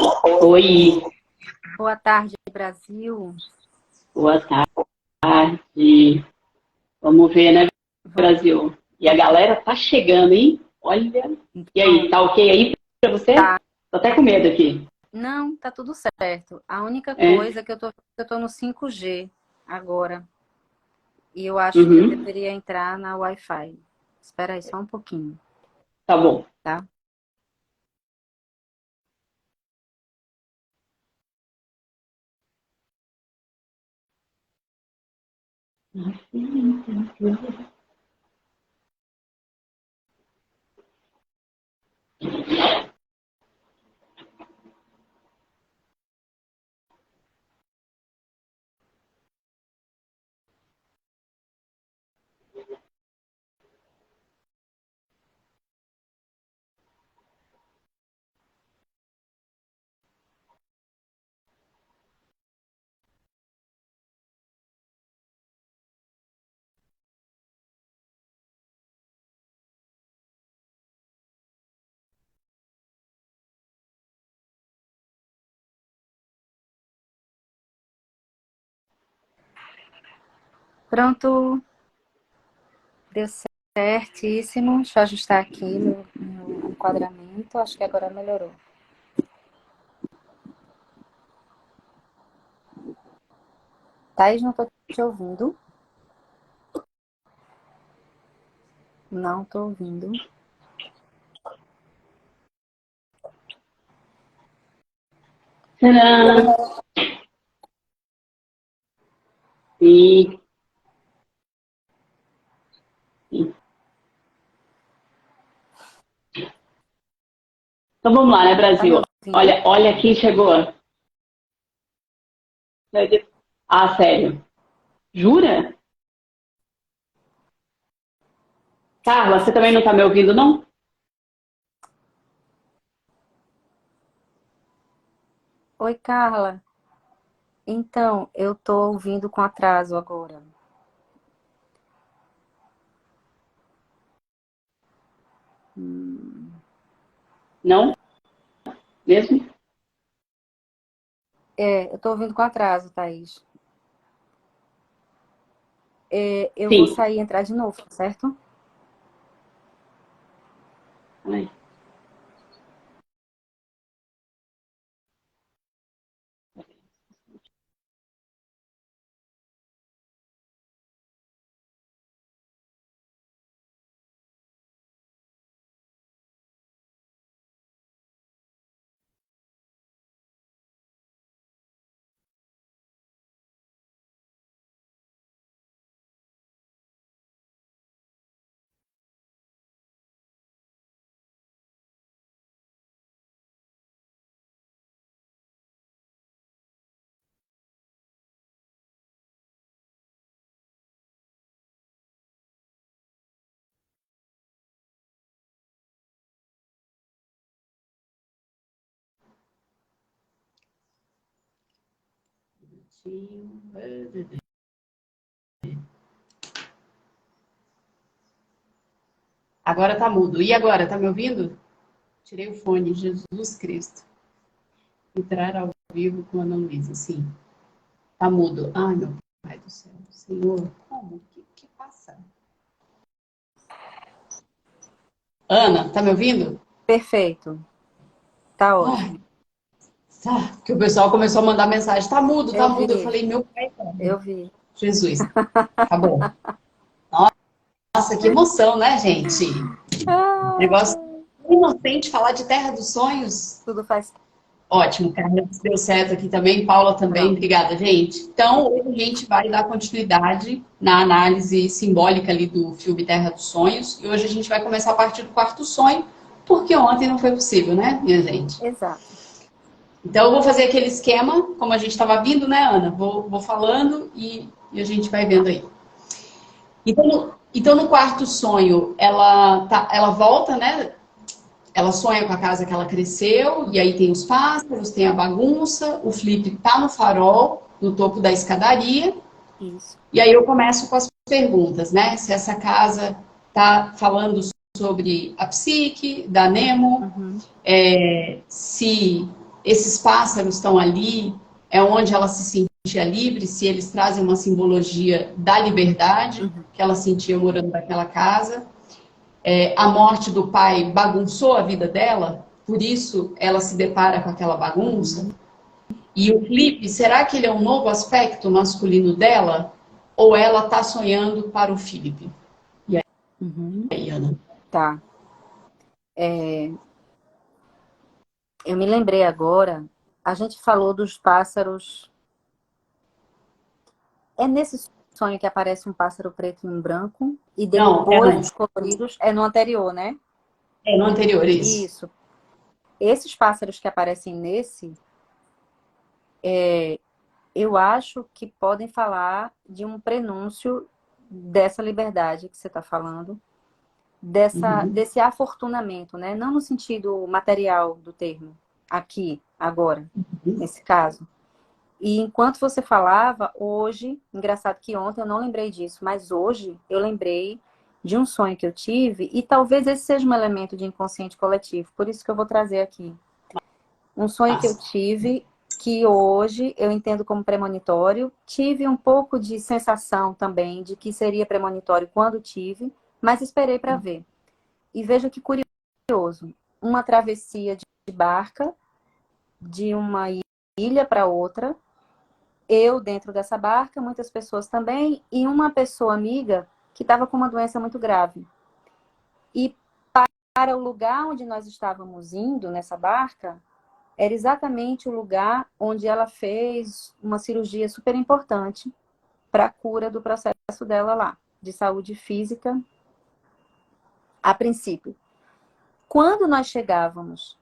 Oi, Boa tarde, Brasil. boa tarde. Vamos ver, né, Brasil? E a galera tá chegando, hein? Olha. E aí, Pronto. tá ok aí pra você? Tá. Tô até com medo aqui. Não, tá tudo certo. A única É? coisa é que eu tô no 5G agora. E eu acho que eu Uhum, deveria entrar na Wi-Fi. Espera aí só um pouquinho, tá bom. tá? Pronto, deu certíssimo. Deixa eu ajustar aqui no enquadramento. Acho que agora melhorou. Thaís, não tô te ouvindo. Não tô ouvindo. Tcharam! Sim, sim. Então vamos lá, né, Tá me Brasil? ouvindo? Olha quem chegou. Ah, sério? Jura? Carla, você também não tá me ouvindo, não? Oi, Carla. Então, eu tô ouvindo com atraso agora. Não? Mesmo? Eu tô ouvindo com atraso, Thaís. Eu vou Sim. sair e entrar de novo, certo? Ai. Agora tá mudo. E agora, tá me ouvindo? Tirei o fone, Jesus Cristo. Entrar ao vivo com a Ana Luísa, sim. Tá mudo. Ai, meu pai do céu. Senhor, como? Que passa? Ana, tá me ouvindo? Perfeito. Tá Ai, ótimo. tá. Que o pessoal começou a mandar mensagem. Tá mudo, tá Eu mudo. Eu vi, falei, meu pai, eu vi. Jesus. Tá bom. Nossa, que emoção, né, gente? Negócio Ah, inocente falar de Terra dos Sonhos. tudo faz Ótimo, Carlos, deu certo aqui também, Paula também, pronto. obrigada, gente. Então, hoje a gente vai dar continuidade na análise simbólica ali do filme Terra dos Sonhos, e hoje a gente vai começar a partir do quarto sonho, porque ontem não foi possível, né, minha gente? Exato. Então, eu vou fazer aquele esquema, como a gente estava vindo, né, Ana? Vou falando e a gente vai vendo aí. Então, no quarto sonho, ela volta, né? Ela sonha com a casa que ela cresceu, e aí tem os pássaros, tem a bagunça, o Felipe tá no farol, no topo da escadaria, Isso. e aí eu começo com as perguntas, né? Se essa casa tá falando sobre a psique da Nemo, Uhum. se esses pássaros estão ali, é onde ela se sentia livre, se eles trazem uma simbologia da liberdade que ela sentia morando naquela casa. A morte do pai bagunçou a vida dela, por isso ela se depara com aquela bagunça. E o Felipe, será que ele é um novo aspecto masculino dela? Ou ela está sonhando para o Felipe? E aí, Ana? Tá. Eu me lembrei agora, a gente falou dos pássaros. É nesse sonho que aparece um pássaro preto e um branco, e Não, depois os coloridos. É no anterior, né? é no anterior, isso. Isso. Esses pássaros que aparecem nesse, eu acho que podem falar de um prenúncio dessa liberdade que você está falando, desse afortunamento, né? Não no sentido material do termo, aqui, agora, nesse caso. E enquanto você falava, hoje, engraçado que ontem eu não lembrei disso, mas hoje eu lembrei de um sonho que eu tive, e talvez esse seja um elemento de inconsciente coletivo, por isso que eu vou trazer aqui. Um sonho que eu tive, que hoje eu entendo como premonitório, tive um pouco de sensação também de que seria premonitório quando tive, mas esperei para ver. E veja que curioso, uma travessia de barca de uma ilha para outra, eu dentro dessa barca, muitas pessoas também, e uma pessoa amiga que estava com uma doença muito grave. E para o lugar onde nós estávamos indo nessa barca, era exatamente o lugar onde ela fez uma cirurgia super importante para a cura do processo dela lá, de saúde física, a princípio. Quando nós chegávamos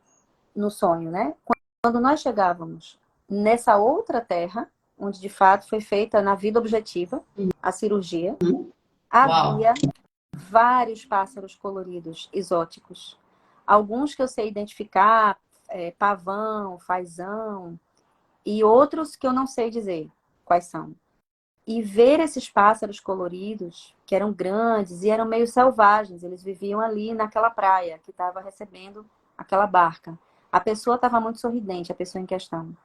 no sonho, né? Quando nós chegávamos nessa outra terra, onde de fato foi feita na vida objetiva a cirurgia, havia vários pássaros coloridos, exóticos. Alguns que eu sei identificar, pavão, fazão, e outros que eu não sei dizer quais são. E ver esses pássaros coloridos, que eram grandes e eram meio selvagens, eles viviam ali naquela praia que estava recebendo aquela barca. A pessoa estava muito sorridente, a pessoa em questão.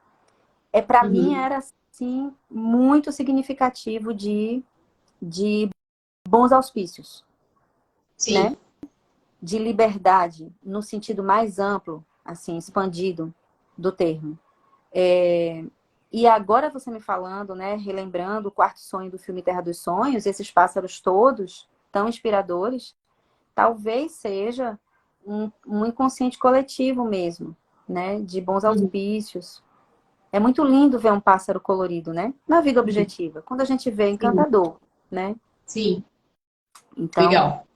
Para mim era assim muito significativo de bons auspícios, Sim. né? De liberdade, no sentido mais amplo, assim, expandido do termo. E agora você me falando, né, relembrando o quarto sonho do filme Terra dos Sonhos, esses pássaros todos tão inspiradores, talvez seja um inconsciente coletivo mesmo, né, de bons auspícios. É muito lindo ver um pássaro colorido, né, na vida objetiva. Quando a gente vê, é encantador, né? Sim. Então, Legal.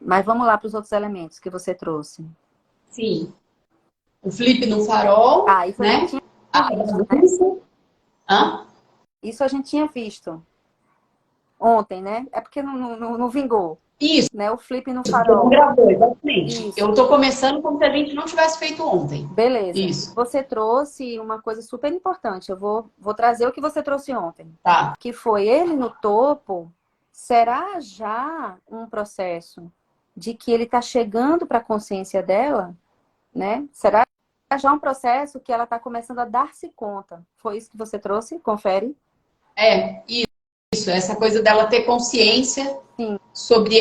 Mas vamos lá para os outros elementos que você trouxe. Sim. O flip no farol, Isso né? a gente tinha visto, né? Isso a gente tinha visto ontem, né? É porque não vingou. Isso. Né? O flip no Porque farol. não gravou, exatamente. Isso. Eu estou começando como se a gente não tivesse feito ontem. Beleza. Isso. Você trouxe uma coisa super importante. Eu vou trazer o que você trouxe ontem. Tá. Que foi ele no topo. Será já um processo de que ele está chegando para a consciência dela, né? Será já um processo que ela está começando a dar-se conta? Foi isso que você trouxe? Confere. Isso. Essa coisa dela ter consciência Sim. sobre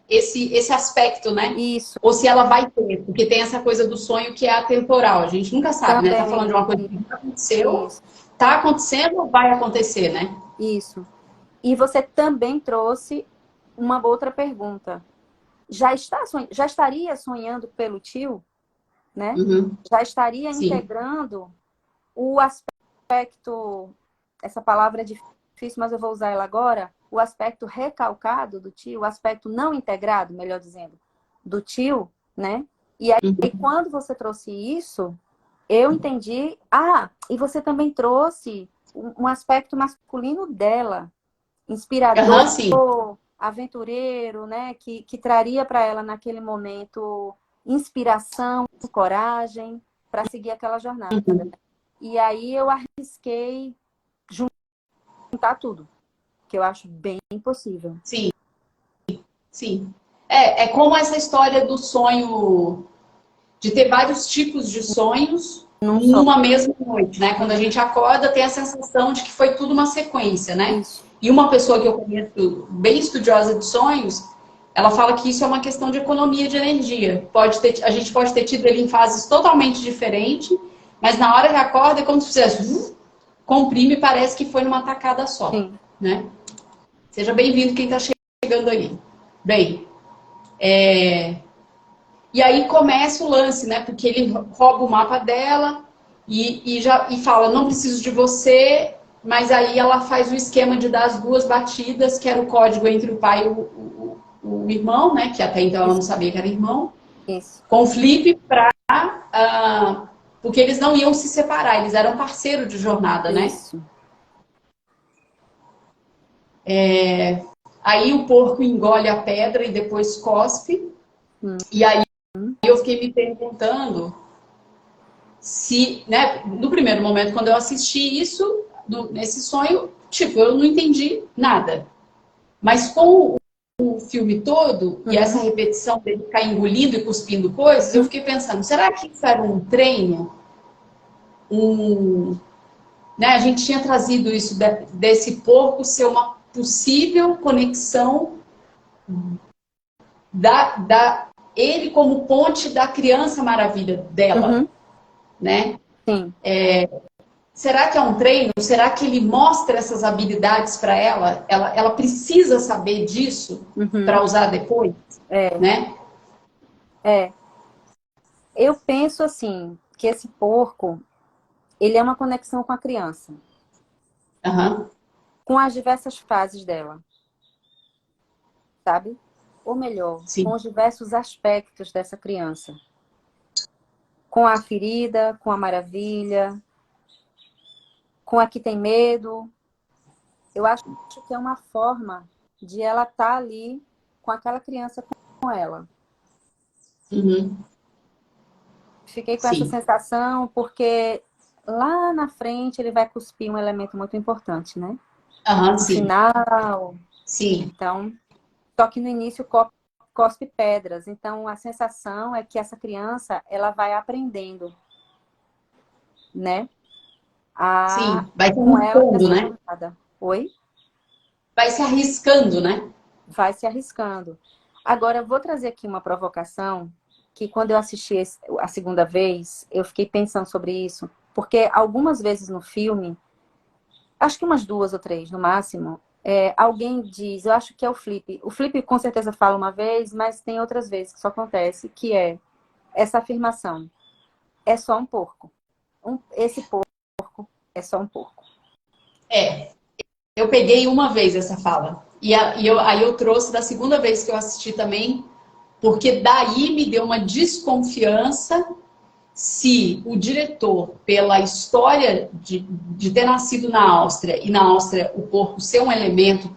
esse aspecto, né? Isso. Ou se ela vai ter, porque tem essa coisa do sonho que é atemporal. A gente nunca sabe, né? Tá falando de uma coisa que já aconteceu, tá acontecendo ou vai acontecer, né? Isso. E você também trouxe uma outra pergunta. Já estaria sonhando pelo tio, né? Já estaria integrando o aspecto, essa palavra é difícil, mas eu vou usar ela agora, o aspecto recalcado do tio, o aspecto não integrado, melhor dizendo, do tio, né? E aí, quando você trouxe isso, eu entendi, e você também trouxe um aspecto masculino dela, inspirador, aventureiro, né? Que traria para ela naquele momento inspiração, coragem para seguir aquela jornada. E aí eu arrisquei juntar tudo, que eu acho bem possível. Sim. Sim. É como essa história do sonho de ter vários tipos de sonhos Não só. numa mesma noite, né? Quando a gente acorda, tem a sensação de que foi tudo uma sequência, né? Isso. E uma pessoa que eu conheço, bem estudiosa de sonhos, ela fala que isso é uma questão de economia de energia. A gente pode ter tido ele em fases totalmente diferentes, mas na hora que acorda é como se fizesse comprime, parece que foi numa tacada só, Sim. né? Seja bem-vindo quem está chegando aí. Bem, e aí começa o lance, né? Porque ele rouba o mapa dela e fala, não preciso de você, mas aí ela faz o esquema de dar as duas batidas, que era o código entre o pai e o irmão, né? Que até então ela não sabia que era irmão, Isso. com o Flip porque eles não iam se separar, eles eram parceiros de jornada, né? Isso. Aí o porco engole a pedra e depois cospe. E aí eu fiquei me perguntando se, né, no primeiro momento, quando eu assisti isso, nesse sonho, tipo, eu não entendi nada. Mas com o filme todo, e essa repetição dele ficar engolindo e cuspindo coisas, eu fiquei pensando, será que isso era um treino? Né, a gente tinha trazido isso desse porco ser uma possível conexão ele como ponte da criança maravilha dela, né? Sim. Será que é um treino? Será que ele mostra essas habilidades para ela? Ela precisa saber disso para usar depois, né? Eu penso assim, que esse porco, ele é uma conexão com a criança. Uhum. Com as diversas fases dela. Sabe? Ou melhor, Sim. com os diversos aspectos dessa criança. Com a ferida, com a maravilha, com a que tem medo. Eu acho que é uma forma de ela estar ali com aquela criança com ela. Uhum. Fiquei com essa Sim. sensação porque lá na frente ele vai cuspir um elemento muito importante, né? Uhum, No sim. final. Sim. Então, só que no início cospe pedras. Então, a sensação é que essa criança, ela vai aprendendo, né? Sim. Vai se Com ela arriscando, nessa né? jornada. Oi? Vai se arriscando, né? Vai se arriscando. Agora, eu vou trazer aqui uma provocação que quando eu assisti a segunda vez, eu fiquei pensando sobre isso, porque algumas vezes no filme, acho que umas 2 ou 3 no máximo, alguém diz, eu acho que é o Flip. O Flip com certeza fala uma vez, mas tem outras vezes que isso acontece, que é essa afirmação. É só um porco. Esse porco é só um porco. Eu peguei uma vez essa fala. Aí eu trouxe da segunda vez que eu assisti também, porque daí me deu uma desconfiança se o diretor, pela história de ter nascido na Áustria, e na Áustria o porco ser um elemento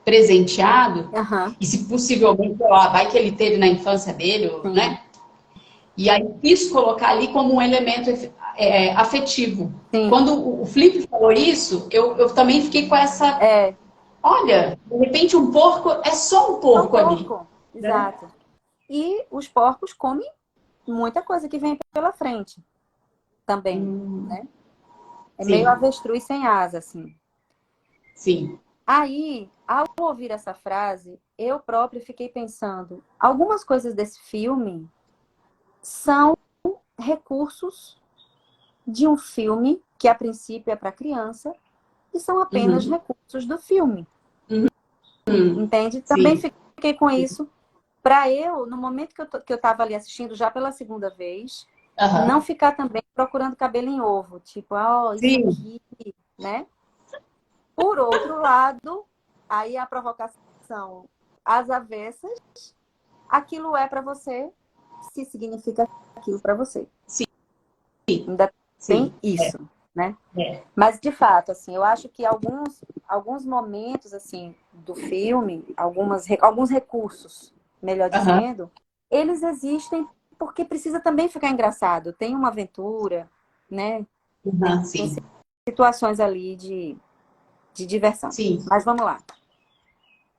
presenteado, Uhum. e se possivelmente, vai que ele teve na infância dele, Sim. né? E aí quis colocar ali como um elemento afetivo. Sim. Quando o Felipe falou isso, eu também fiquei com essa... Olha, de repente um porco é só um porco ali. Exato. E os porcos comem muita coisa que vem pela frente também, né? É meio avestruz sem asa, assim. Sim. Aí, ao ouvir essa frase, eu própria fiquei pensando, algumas coisas desse filme são recursos de um filme que a princípio é para criança e são apenas recursos do filme. Entende? Também fiquei com isso. Para eu, no momento que eu estava ali assistindo já pela segunda vez, não ficar também procurando cabelo em ovo. Tipo, isso aqui, né? Por outro lado, aí a provocação às avessas, aquilo é para você se significa aquilo para você. Sim. Ainda tem isso, né? Mas, de fato, assim, eu acho que alguns momentos, assim, do filme, alguns recursos, melhor dizendo, eles existem porque precisa também ficar engraçado. Tem uma aventura, né? Tem situações ali de diversão. Sim. Mas vamos lá.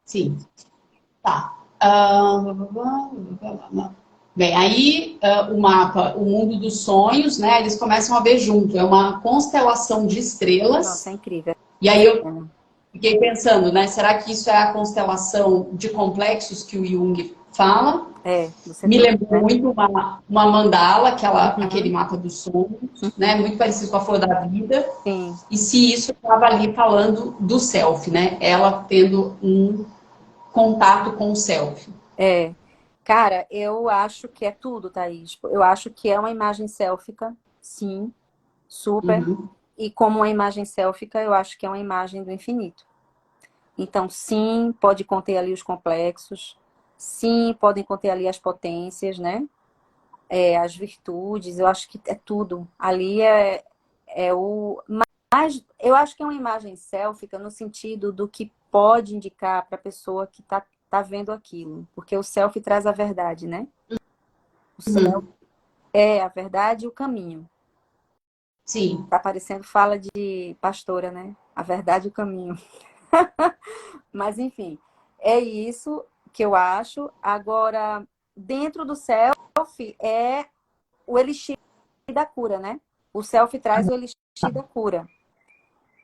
Sim. Tá. Bem, aí o mapa, o mundo dos sonhos, né? Eles começam a ver junto. É uma constelação de Nossa, é estrelas. incrível. E aí eu fiquei pensando, né? Será que isso é a constelação de complexos que o Jung fala? Você Me trouxe, lembrou né? muito uma mandala, aquele Uhum, mapa dos sonhos, né? uhum, Muito parecido com a flor da vida. sim. E se isso estava ali falando do self, né? Ela tendo um contato com o self. É. Cara, eu acho que é tudo, Thaís. Eu acho que é uma imagem sélfica, sim, super. Uhum, E como uma imagem sélfica, eu acho que é uma imagem do infinito. Então, sim, pode conter ali os complexos, sim, podem conter ali as potências, né? As virtudes, eu acho que é tudo. Ali é o. Mas eu acho que é uma imagem sélfica no sentido do que pode indicar para a pessoa que tá vendo aquilo. Porque o self traz a verdade, né? O self uhum. é a verdade e o caminho. Sim. Tá parecendo fala de pastora, né? A verdade e o caminho. Mas, enfim, é isso que eu acho. Agora, dentro do self é o elixir da cura, né? O self traz o elixir da cura.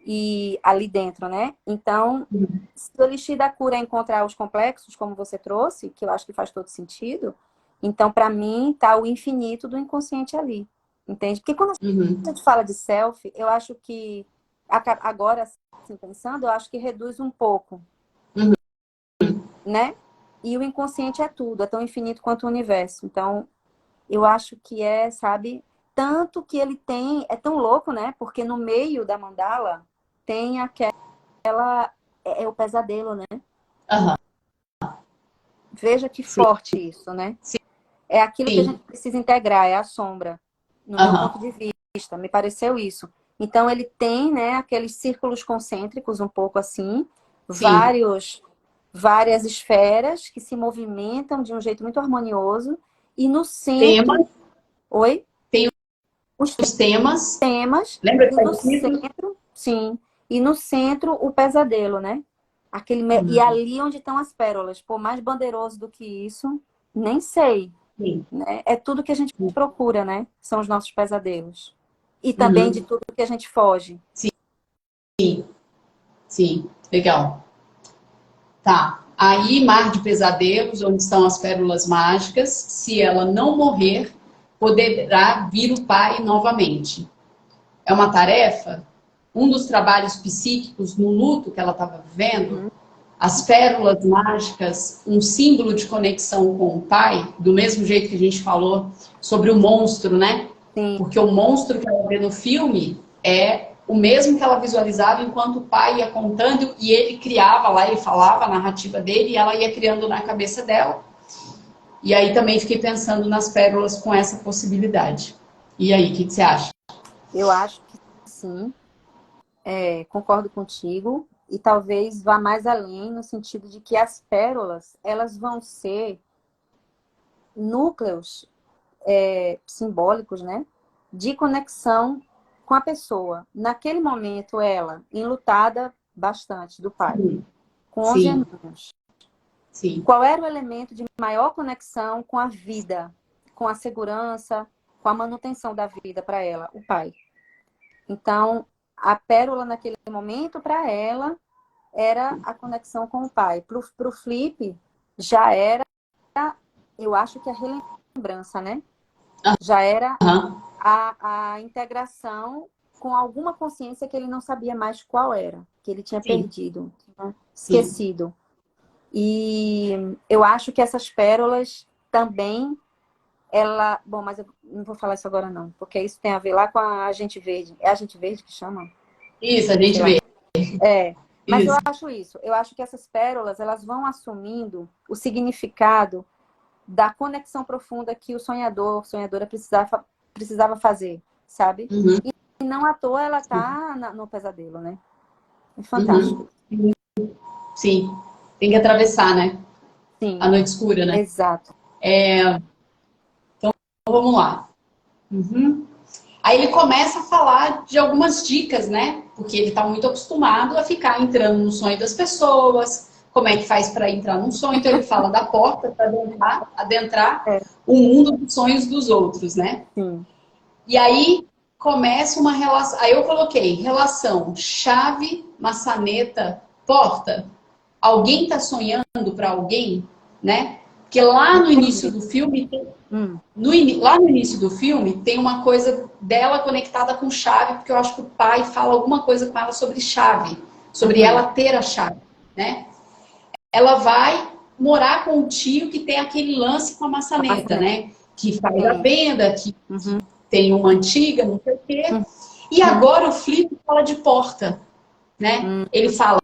E ali dentro, né? Então, se o elixir da cura é encontrar os complexos, como você trouxe, que eu acho que faz todo sentido, então, para mim, tá o infinito do inconsciente ali. Entende? Porque quando a Uhum, gente fala de self, eu acho que, agora, assim, pensando, eu acho que reduz um pouco, uhum. né? E o inconsciente é tudo, é tão infinito quanto o universo. Então, eu acho que é, sabe? Tanto que ele tem, é tão louco, né? Porque no meio da mandala tem aquela, é o pesadelo, né? Aham. Veja que Sim, forte isso, né? É aquilo que a gente sim. precisa integrar, é a sombra, no meu ponto Aham. de vista, me pareceu isso. Então ele tem, né, aqueles círculos concêntricos um pouco assim, Sim. vários várias esferas que se movimentam de um jeito muito harmonioso e no centro, Temas, oi, tem os os temas. temas Lembra que e está no escrito? centro, sim, e no centro o pesadelo, né? E Uhum, ali onde estão as pérolas. Pô, mais bandeiroso do que isso, nem sei, sim. né? É tudo que a gente procura, né? São os nossos pesadelos. E também de Uhum, tudo que a gente foge. sim, sim. Legal. Tá. Aí, mar de pesadelos, onde estão as pérolas mágicas, se ela não morrer, poderá vir o pai novamente. É uma tarefa? Um dos trabalhos psíquicos no luto que ela estava vivendo, Uhum, as pérolas mágicas, um símbolo de conexão com o pai, do mesmo jeito que a gente falou sobre o monstro, né? sim, Porque o monstro que ela vê no filme é o mesmo que ela visualizava enquanto o pai ia contando e ele criava lá, ele falava a narrativa dele e ela ia criando na cabeça dela. E aí também fiquei pensando nas pérolas com essa possibilidade. E aí, o que você acha? eu acho que sim. Concordo contigo. E talvez vá mais além no sentido de que as pérolas, elas vão ser núcleos simbólicos, né? De conexão com a pessoa. Naquele momento, ela, enlutada bastante do pai, Sim, com 11 sim, aninhos. sim. Qual era o elemento de maior conexão com a vida, com a segurança, com a manutenção da vida para ela? O pai. Então, a pérola naquele momento para ela era a conexão com o pai. Para o Flip, já era, eu acho que a relembrança, né? Já era Aham, a integração com alguma consciência que ele não sabia mais qual era, que ele tinha sim, perdido, né? sim. Esquecido. E eu acho que essas pérolas também, bom, mas eu não vou falar isso agora não, porque isso tem a ver lá com a Agente Verde. É a Agente Verde que chama? Isso, a Sei gente lá. vê. Mas eu Isso. acho isso. Eu acho que essas pérolas, elas vão assumindo o significado da conexão profunda que o sonhadora precisava fazer, sabe? Uhum, E não à toa ela tá no pesadelo, né? É uhum. fantástico. Sim. Tem que atravessar, né? A Sim, noite escura, né? exato. Então vamos lá. Uhum. Aí ele começa a falar de algumas dicas, né? Porque ele está muito acostumado a ficar entrando no sonho das pessoas, como é que faz para entrar num sonho. Então ele fala da porta para adentrar É. o mundo dos sonhos dos outros, né? Sim. E aí começa uma relação. Aí eu coloquei relação chave, maçaneta, porta. Alguém está sonhando para alguém, né? Porque lá no início do filme, lá no início do filme tem uma coisa dela conectada com chave, porque eu acho que o pai fala alguma coisa com ela sobre chave, sobre ela ter a chave, né? Ela vai morar com o tio que tem aquele lance com a maçaneta, né? Que faz a venda, que tem uma antiga, não sei o quê. E agora o Flip fala de porta, né? Ele fala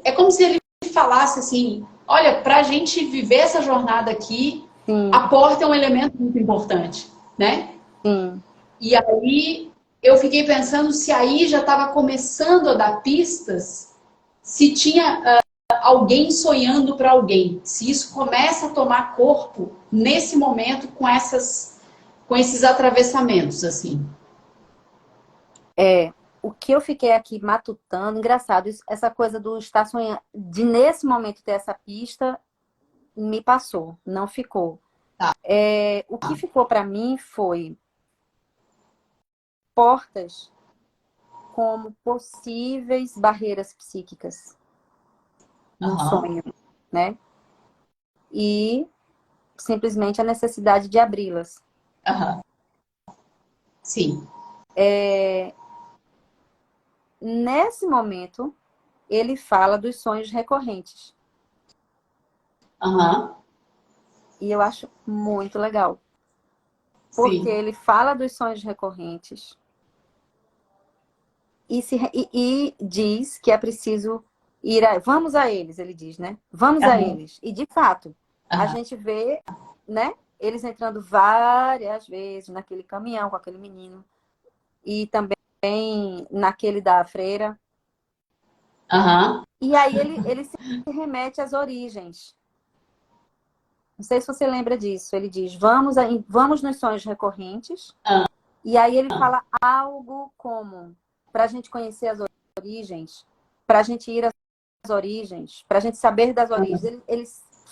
é como se ele falasse assim, olha, para a gente viver essa jornada aqui, a porta é um elemento muito importante, né? E aí eu fiquei pensando se aí já estava começando a dar pistas, se tinha alguém sonhando para alguém, se isso começa a tomar corpo nesse momento com esses atravessamentos, assim. O que eu fiquei aqui matutando, engraçado, essa coisa do estar sonhando, de nesse momento ter essa pista, me passou, não ficou. Tá. O que ficou para mim foi portas como possíveis barreiras psíquicas num sonho, né? E simplesmente a necessidade de abri-las. Sim. Nesse momento, ele fala dos sonhos recorrentes. E eu acho muito legal. Porque ele fala dos sonhos recorrentes e diz que é preciso vamos a eles, ele diz, né? Vamos a eles. E, de fato, a gente vê, né? Eles entrando várias vezes naquele caminhão com aquele menino. E também naquele da freira. E aí ele se remete às origens. Não sei se você lembra disso. Ele diz, vamos nos sonhos recorrentes. E aí ele fala algo como, para a gente conhecer as origens, para a gente ir às origens, para a gente saber das origens. Ele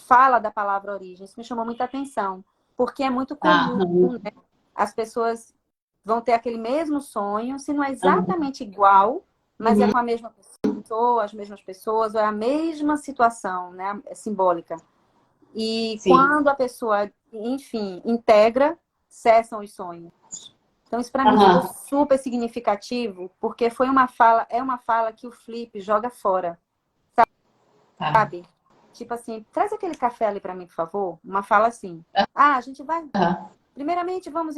fala da palavra origem. Isso me chamou muita atenção. Porque é muito comum, né? As pessoas vão ter aquele mesmo sonho, se não é exatamente igual, mas é com a mesma pessoa, as mesmas pessoas, ou é a mesma situação, né? É simbólica. E quando a pessoa, enfim, integra, cessam os sonhos. Então, isso para mim ficou super significativo, porque foi uma fala que o Flip joga fora. Sabe? Tipo assim, traz aquele café ali para mim, por favor. Uma fala assim. A gente vai... Primeiramente, vamos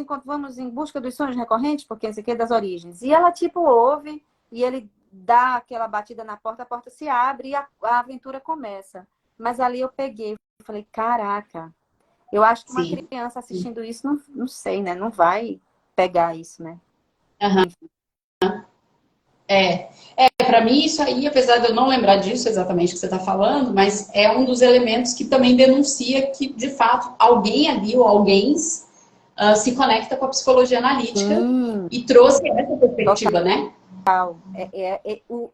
em busca dos sonhos recorrentes, porque esse aqui é das origens. E ela, tipo, ouve, e ele dá aquela batida na porta, a porta se abre e a aventura começa. Mas ali eu peguei e falei, caraca, eu acho que uma criança assistindo isso, não sei, né? Não vai pegar isso, né? Para mim isso aí, apesar de eu não lembrar disso exatamente o que você está falando, mas é um dos elementos que também denuncia que, de fato, alguém ali ou alguém se conecta com a psicologia analítica e trouxe essa perspectiva, né?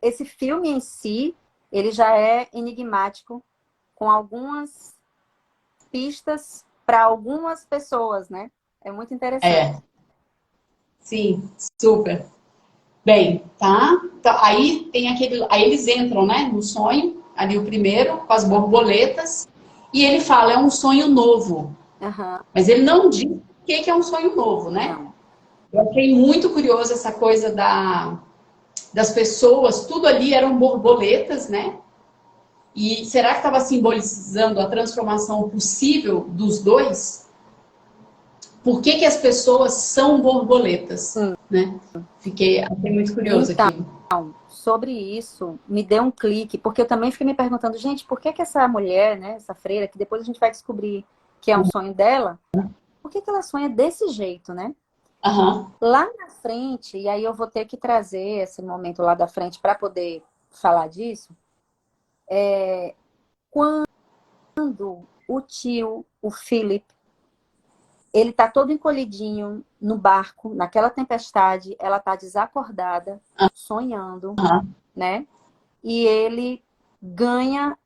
Esse filme em si, ele já é enigmático, com algumas pistas para algumas pessoas, né? É muito interessante. Sim, super. Bem, tá? Então, aí tem aí eles entram, né, no sonho, ali o primeiro, com as borboletas, e ele fala, é um sonho novo. Mas ele não diz o que é um sonho novo, né? Não. Eu achei muito curioso essa coisa das pessoas, tudo ali eram borboletas, né? E será que estava simbolizando a transformação possível dos dois? Por que as pessoas são borboletas, né? Achei muito curioso aqui. Sobre isso, me deu um clique, porque eu também fiquei me perguntando, gente, por que essa mulher, né, essa freira, que depois a gente vai descobrir que é um sonho dela, por que ela sonha desse jeito, né? Lá na frente, e aí eu vou ter que trazer esse momento lá da frente para poder falar disso, quando o tio, o Philip, ele tá todo encolhidinho no barco, naquela tempestade, ela tá desacordada, sonhando, né? E ele ganha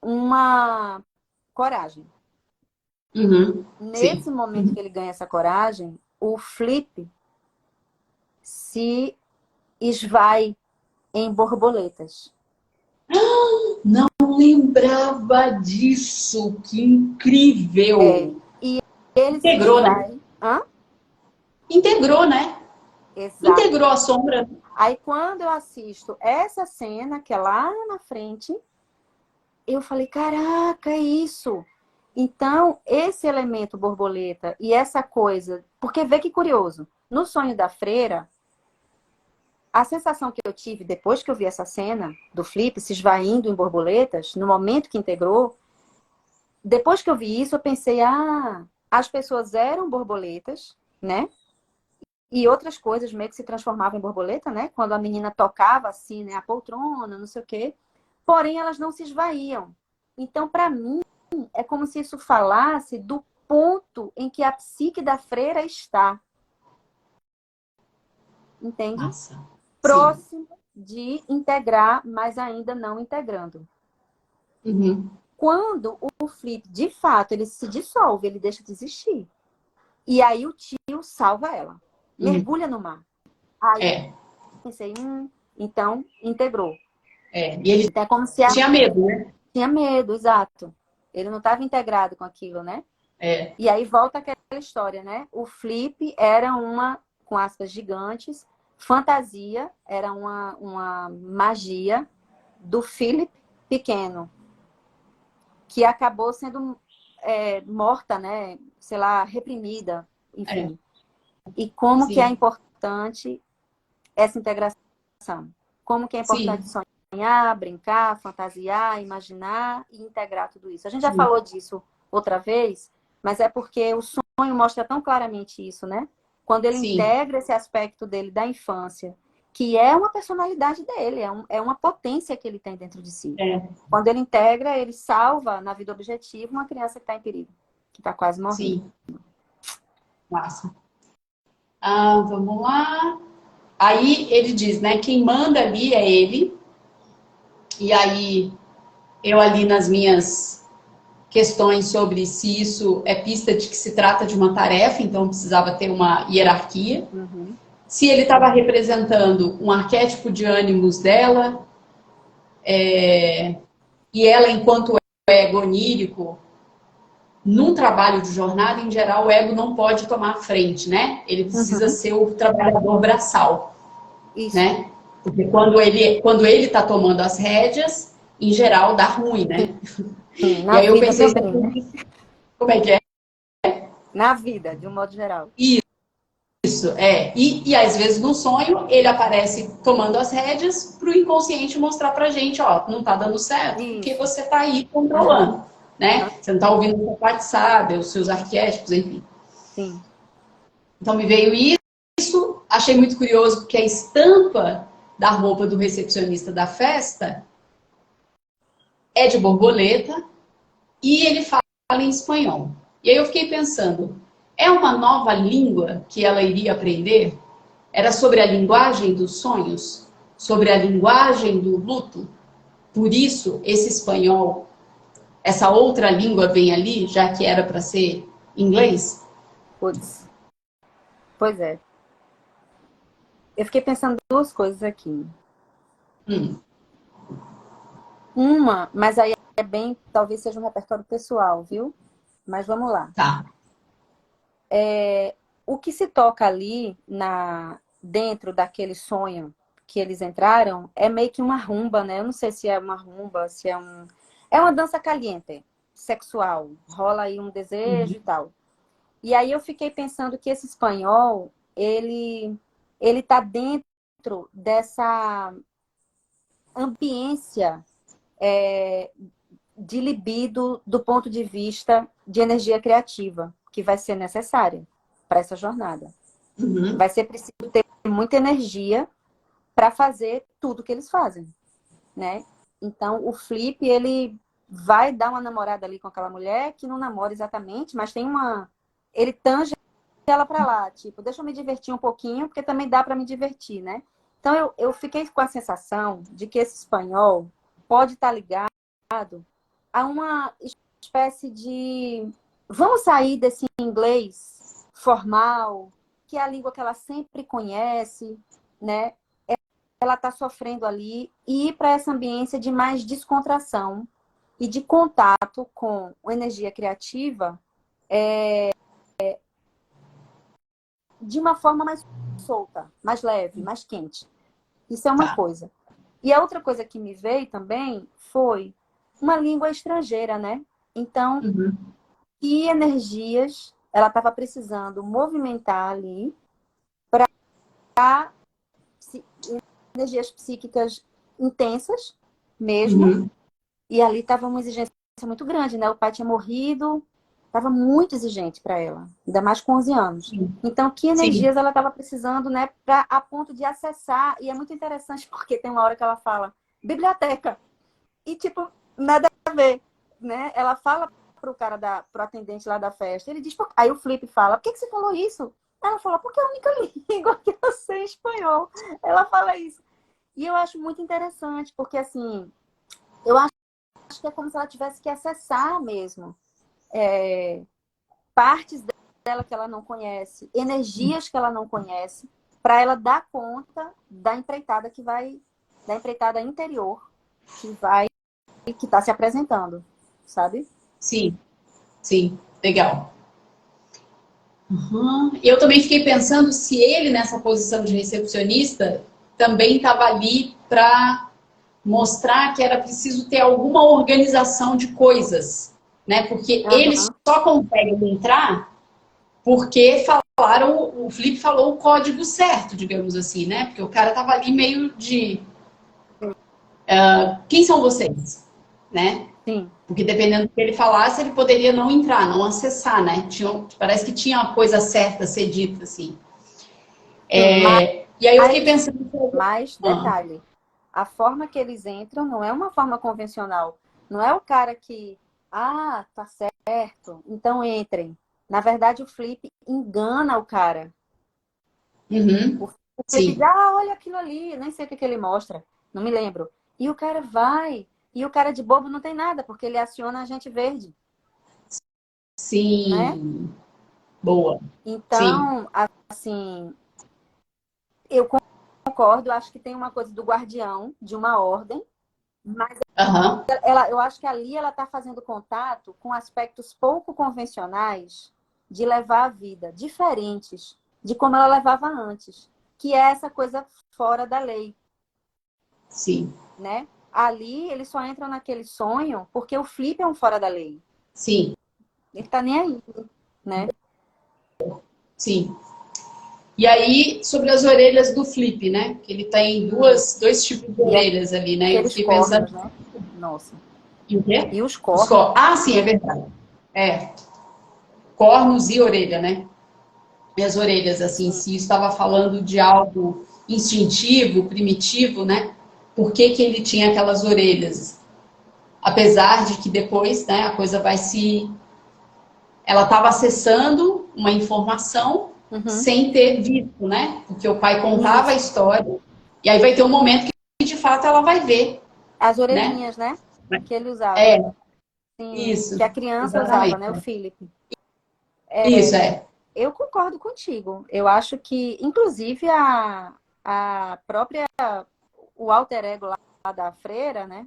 uma coragem. Uhum. Nesse Sim. momento que ele ganha essa coragem, o Flip se esvai em borboletas. Não lembrava disso. Que É, incrível. e ele se Integrou, né? esvai. Hã? Integrou, né? Exato. Integrou a sombra. Aí quando eu assisto essa cena, que é lá na frente, eu falei, caraca, é isso. Então, esse elemento borboleta e essa coisa... Porque vê que curioso. No sonho da freira, a sensação que eu tive depois que eu vi essa cena do Flip se esvaindo em borboletas, no momento que integrou, depois que eu vi isso, eu pensei, as pessoas eram borboletas, né? E outras coisas meio que se transformavam em borboleta, né? Quando a menina tocava assim, né? A poltrona, não sei o quê. Porém, elas não se esvaíam. Então, para mim, é como se isso falasse do ponto em que a psique da freira está. Entende? Massa. Sim. Próximo de integrar, mas ainda não integrando. Uhum. Quando o Flip, de fato, ele se dissolve, ele deixa de existir. E aí o tio salva ela. Uhum. Mergulha no mar. Aí É. pensei, então integrou. É. E ele Então é como se tinha medo, né? tinha medo, exato. Ele não estava integrado com aquilo, né? É. E aí volta aquela história, né? O Flip era uma, com aspas gigantes, fantasia, era uma magia do Philip pequeno, que acabou sendo morta, né? Sei lá, reprimida, É. enfim. E como que é Sim. importante essa integração? Como que é importante Sim. sonhar, brincar, fantasiar, imaginar e integrar tudo isso? A gente já Sim. falou disso outra vez, mas é porque o sonho mostra tão claramente isso, né? Quando ele Sim. integra esse aspecto dele da infância, que é uma personalidade dele, é uma potência que ele tem dentro de si. É. Quando ele integra, ele salva na vida objetiva uma criança que está em perigo, que está quase morrendo. Sim. Massa. Ah, vamos lá. Aí ele diz, né? Quem manda ali é ele. E aí eu ali nas minhas questões sobre se isso é pista de que se trata de uma tarefa, então precisava ter uma hierarquia. Uhum. Se ele estava representando um arquétipo de ânimos dela, e ela, enquanto ego onírico, num trabalho de jornada, em geral, o ego não pode tomar a frente, né? Ele precisa Uhum. ser o trabalhador braçal, Isso. né? Porque quando ele está tomando as rédeas, em geral, dá ruim, né? Sim, E na aí eu vida pensei, também, né? como é que é? Na vida, de um modo geral. Isso, é. E às vezes no sonho ele aparece tomando as rédeas para o inconsciente mostrar pra gente, ó, não tá dando certo porque Isso. você tá aí Aham. controlando, né? Você não tá ouvindo a sua parte sábia, os seus arquétipos, enfim. Sim. Então me veio isso, achei muito curioso porque a estampa da roupa do recepcionista da festa é de borboleta e ele fala em espanhol. E aí eu fiquei pensando, é uma nova língua que ela iria aprender? Era sobre a linguagem dos sonhos, sobre a linguagem do luto. Por isso, esse espanhol, essa outra língua vem ali, já que era para ser inglês. Putz. Pois é. Eu fiquei pensando duas coisas aqui. Hum, Uma, mas aí é bem, talvez seja um repertório pessoal, viu? Mas vamos lá. tá. O que se toca ali dentro daquele sonho que eles entraram é meio que uma rumba, né? Eu não sei se é uma rumba, se é uma dança caliente, sexual. Rola aí um desejo e tal. E aí eu fiquei pensando que esse espanhol, ele tá dentro dessa ambiência de libido do ponto de vista de energia criativa, que vai ser necessária para essa jornada. Uhum, Vai ser preciso ter muita energia para fazer tudo que eles fazem, né? Então, o Flip, ele vai dar uma namorada ali com aquela mulher que não namora exatamente, mas tem uma... Ele tange ela para lá, tipo, deixa eu me divertir um pouquinho, porque também dá para me divertir, né? Então, eu fiquei com a sensação de que esse espanhol, pode estar ligado a uma espécie de... Vamos sair desse inglês formal, que é a língua que ela sempre conhece, né? Ela está sofrendo ali, e ir para essa ambiência de mais descontração e de contato com a energia criativa de uma forma mais solta, mais leve, mais quente. Isso é uma Tá. coisa. E a outra coisa que me veio também foi uma língua estrangeira, né? Então, Uhum. que energias ela estava precisando movimentar ali para energias psíquicas intensas mesmo. Uhum. E ali estava uma exigência muito grande, né? O pai tinha morrido, estava muito exigente para ela, ainda mais com 11 anos. Sim. Então, que Sim. energias ela estava precisando, né? A ponto de acessar. E é muito interessante porque tem uma hora que ela fala biblioteca. E, tipo, nada a ver, né? Ela fala pro cara pro atendente lá da festa. Ele diz, aí o Felipe fala, por que você falou isso? Ela fala, porque é a única língua que eu sei espanhol. Ela fala isso. E eu acho muito interessante, porque, assim, eu acho que é como se ela tivesse que acessar mesmo partes dela que ela não conhece, energias que ela não conhece, para ela dar conta da empreitada da empreitada interior que está se apresentando, sabe? Sim. Sim. Legal. Uhum. Eu também fiquei pensando se ele, nessa posição de recepcionista, também estava ali para mostrar que era preciso ter alguma organização de coisas, né? Porque ele Uhum. só consegue entrar porque falaram, o Felipe falou o código certo, digamos assim, né? Porque o cara estava ali meio de quem são vocês, né? Sim. Porque dependendo do que ele falasse, ele poderia não entrar, não acessar, né? Parece que tinha uma coisa certa a ser dita, assim. Sim, E aí eu fiquei pensando... mais detalhe. A forma que eles entram não é uma forma convencional. Não é o cara que, tá certo, então entrem. Na verdade, o Flip engana o cara. Uhum. O Flip diz, Sim, olha aquilo ali, nem sei o que ele mostra, não me lembro. E o cara vai, e o cara de bobo não tem nada, porque ele aciona a gente verde, né? sim, boa, sim, Então, assim, eu concordo, acho que tem uma coisa do guardião, de uma ordem, mas aham, eu acho que ali ela está fazendo contato com aspectos pouco convencionais de levar a vida, diferentes de como ela levava antes, que é essa coisa fora da lei, sim, né? Ali eles só entram naquele sonho porque o Flip é um fora da lei. sim, Ele tá nem aí, né? sim. E aí, sobre as orelhas do Flip, né? Que ele tem dois tipos de E orelhas ali, né? Eu aqueles fiquei pensando... cornos, né? Nossa. E o quê? E os cornos. Ah, sim, é verdade. É, cornos e orelha, né? E as orelhas, assim, Sim. se estava falando de algo instintivo, primitivo, né? Por que que ele tinha aquelas orelhas? Apesar de que depois, né, a coisa vai se... Ela estava acessando uma informação Uhum. sem ter visto, né? Porque o pai contava a Isso. história e aí vai ter um momento que de fato ela vai ver, As né? orelhinhas, né? Que ele usava. É, Sim. Que isso, a criança usava, exatamente. né? O Philip. Isso, é. Eu concordo contigo. Eu acho que, inclusive, a própria, o alter ego lá da freira, né?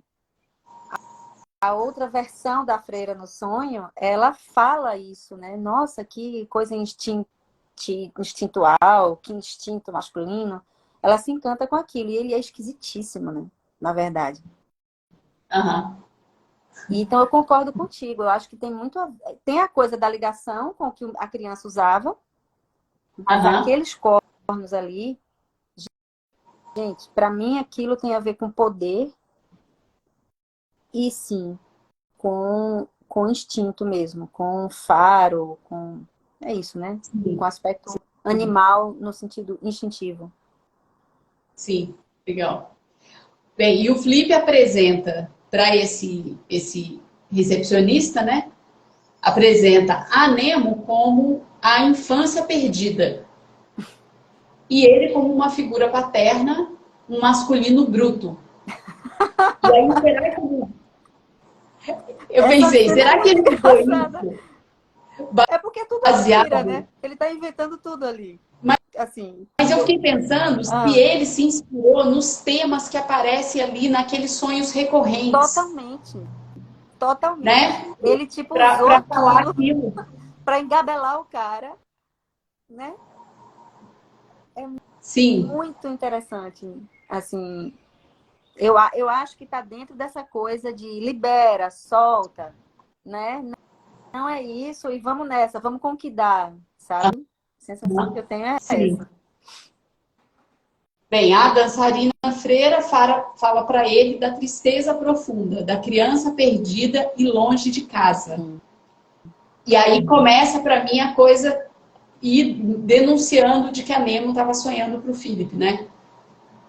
A outra versão da freira no sonho, ela fala isso, né? Nossa, que coisa instintual, que instinto masculino. Ela se encanta com aquilo. E ele é esquisitíssimo, né? Na verdade. Uhum. E, então, eu concordo contigo. Eu acho que tem muito... Tem a coisa da ligação com o que a criança usava, mas Uhum. aqueles cornos ali... Gente, para mim aquilo tem a ver com poder e sim, com instinto mesmo, com faro, com... É isso, né? Com Sim, aspecto animal no sentido instintivo. sim, legal. Bem, e o Flip apresenta para esse recepcionista, né? Apresenta a Nemo como a infância perdida. E ele como uma figura paterna, um masculino bruto. E aí, será que eu Essa pensei, cena é será que muito ele mudou engraçada. isso É porque tudo é mentira, baseado? né? Ele tá inventando tudo ali. Mas, Assim. mas eu fiquei pensando se Ah, ele se inspirou nos temas que aparecem ali naqueles sonhos recorrentes, totalmente. Totalmente. né? Ele, tipo, usou Para falar aquilo aquilo. para engabelar o cara, né? É Sim. muito interessante. Assim, eu acho que está dentro dessa coisa de libera, solta, né? Não é isso, e vamos nessa, vamos com o que dá, sabe? A sensação que eu tenho é Sim. essa. Bem, a dançarina freira fala para ele da tristeza profunda, da criança perdida e longe de casa. Sim. E aí começa para mim a coisa ir denunciando de que a Nemo estava sonhando para o Philip, né?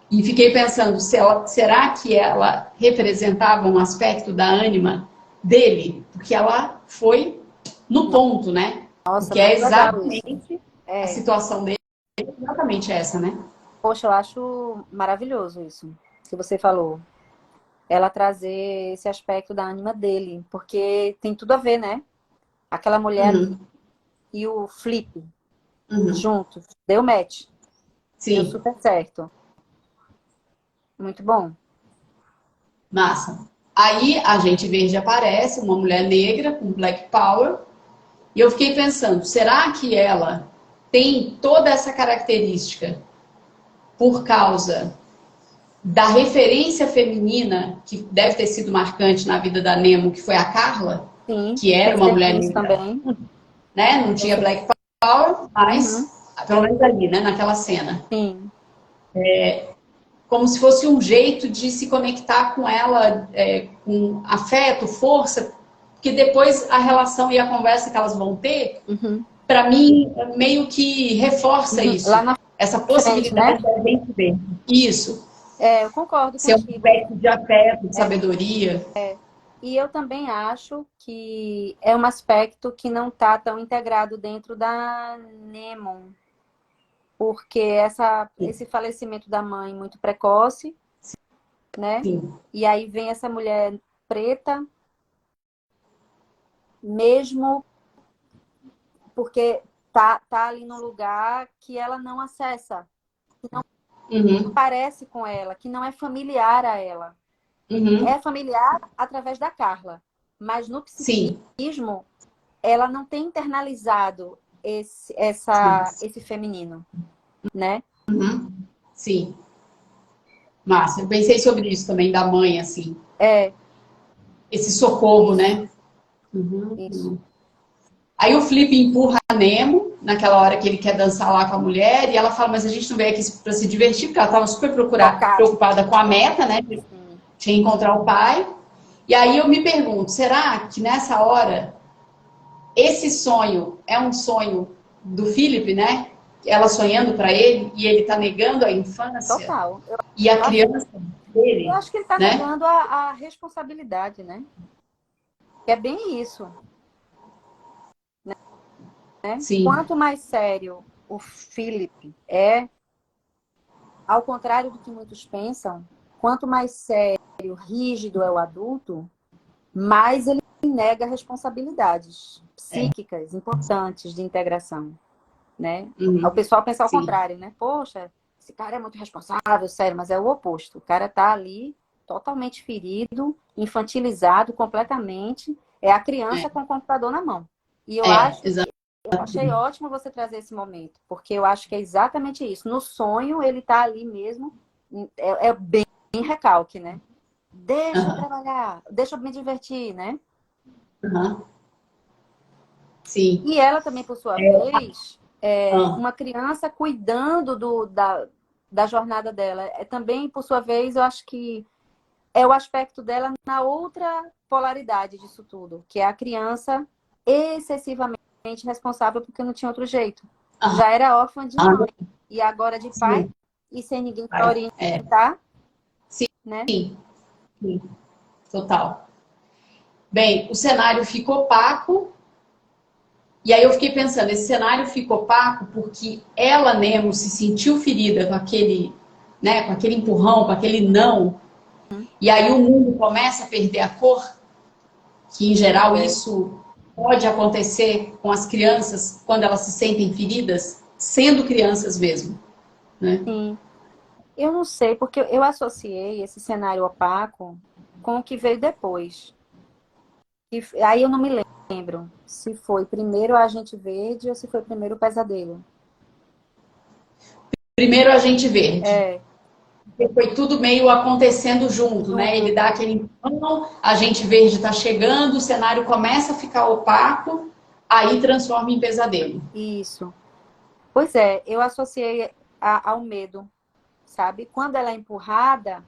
E fiquei pensando, será que ela representava um aspecto da ânima dele? Porque ela foi no ponto, né? Nossa, Porque é muito legal isso. exatamente a É, situação dele, é exatamente essa, né? poxa, eu acho maravilhoso isso que você falou. Ela trazer esse aspecto da ânima dele, porque tem tudo a ver, né? Aquela mulher ali Uhum, e o Flip uhum. juntos, deu match, deu Sim, super certo. Muito bom. massa. Aí a gente verde aparece, uma mulher negra com Black Power, e eu fiquei pensando, será que ela tem toda essa característica por causa da referência feminina que deve ter sido marcante na vida da Nemo, que foi a Carla, Sim, que era uma mulher tem isso negra, também. né? Não tinha Black Power, Uhum, mas pelo menos ali, né? Naquela cena, sim. como se fosse um jeito de se conectar com ela, com afeto, força, que depois a relação e a conversa que elas vão ter, Uhum, para mim, meio que reforça uhum. Lá isso, na essa frente, né? possibilidade da gente ver. Isso, É, eu concordo ser um contigo. aspecto de afeto, de sabedoria. E eu também acho que é um aspecto que não está tão integrado dentro da Nemo, porque esse falecimento da mãe muito precoce, né? Sim. E aí vem essa mulher preta, mesmo porque tá ali no lugar que ela não acessa, que não Uhum. parece com ela, que não é familiar a ela. É Uhum. familiar através da Carla, mas no Sim. psiquismo ela não tem internalizado Sim. esse feminino, né? Uhum. Sim. Massa. Eu pensei sobre isso também, da mãe, assim. É, Esse socorro, isso, né? Uhum. isso. Uhum. Aí o Flip empurra a Nemo, naquela hora que ele quer dançar lá com a mulher, e ela fala, mas a gente não veio aqui para se divertir, porque ela estava super Focada. preocupada com a meta, né? Sim. De encontrar o pai. E aí eu me pergunto, será que nessa hora esse sonho é um sonho do Philip, né? Ela sonhando para ele e ele está negando a infância Total. e a Acho, criança eu dele, acho que ele está né? negando a responsabilidade, né? Que é bem isso, né? Sim, Quanto mais sério o Philip é, ao contrário do que muitos pensam, quanto mais sério, rígido é o adulto, mais ele nega responsabilidades é. psíquicas importantes de integração, né? O Uhum. pessoal pensa ao Sim, contrário, né? Poxa, esse cara é muito responsável, sério, mas é o oposto. O cara tá ali totalmente ferido, infantilizado completamente. É a criança com o computador na mão. E eu acho que eu achei exatamente. ótimo você trazer esse momento, porque eu acho que é exatamente isso. No sonho, ele tá ali mesmo, é bem recalque, né? Deixa eu Uhum. trabalhar, deixa eu me divertir, né? Uhum. Sim. E ela também, por sua É. vez, é Ah, uma criança cuidando da jornada dela. É também, por sua vez, eu acho que é o aspecto dela na outra polaridade disso tudo, que é a criança excessivamente responsável porque não tinha outro jeito. ah, Já era órfã de ah, mãe e agora de pai sim. e sem ninguém para Vai. É. orientar, Sim, né? sim, sim. Total. Bem, o cenário fica opaco. E aí eu fiquei pensando, esse cenário fica opaco porque ela, Nemo, se sentiu ferida com aquele, né, com aquele empurrão, com aquele não. E aí o mundo começa a perder a cor, que em geral isso pode acontecer com as crianças quando elas se sentem feridas, sendo crianças mesmo, né? Sim. Eu não sei, porque eu associei esse cenário opaco com o que veio depois. E aí eu não me lembro se foi primeiro a Agente Verde ou se foi primeiro o Pesadelo. Primeiro a gente verde. É, Foi tudo meio acontecendo junto, né? Ele junto. dá aquele empurrão, a gente verde está chegando, o cenário começa a ficar opaco, aí transforma em pesadelo. Isso. Pois é, eu associei ao medo, sabe? Quando ela é empurrada,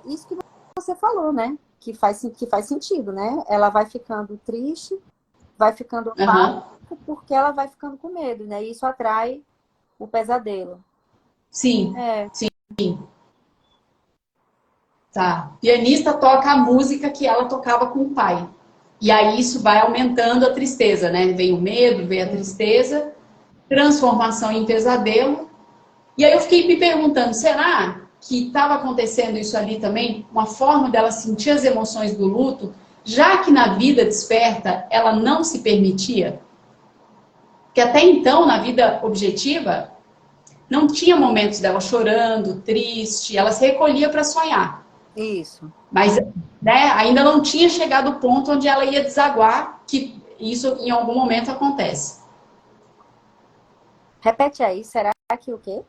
isso que você falou, né? Que faz sentido, né? Ela vai ficando triste, vai ficando Uhum. opaca, porque ela vai ficando com medo, né? E isso atrai o pesadelo. Sim, É, sim, tá. Pianista toca a música que ela tocava com o pai. E aí isso vai aumentando a tristeza, né? Vem o medo, vem a tristeza, transformação em pesadelo. E aí eu fiquei me perguntando, será que estava acontecendo isso ali também? Uma forma dela sentir as emoções do luto, já que na vida desperta ela não se permitia? Porque até então, na vida objetiva, não tinha momentos dela chorando, triste, ela se recolhia para sonhar. isso. Mas né, ainda não tinha chegado o ponto onde ela ia desaguar, que isso em algum momento acontece. Repete aí, será que o quê?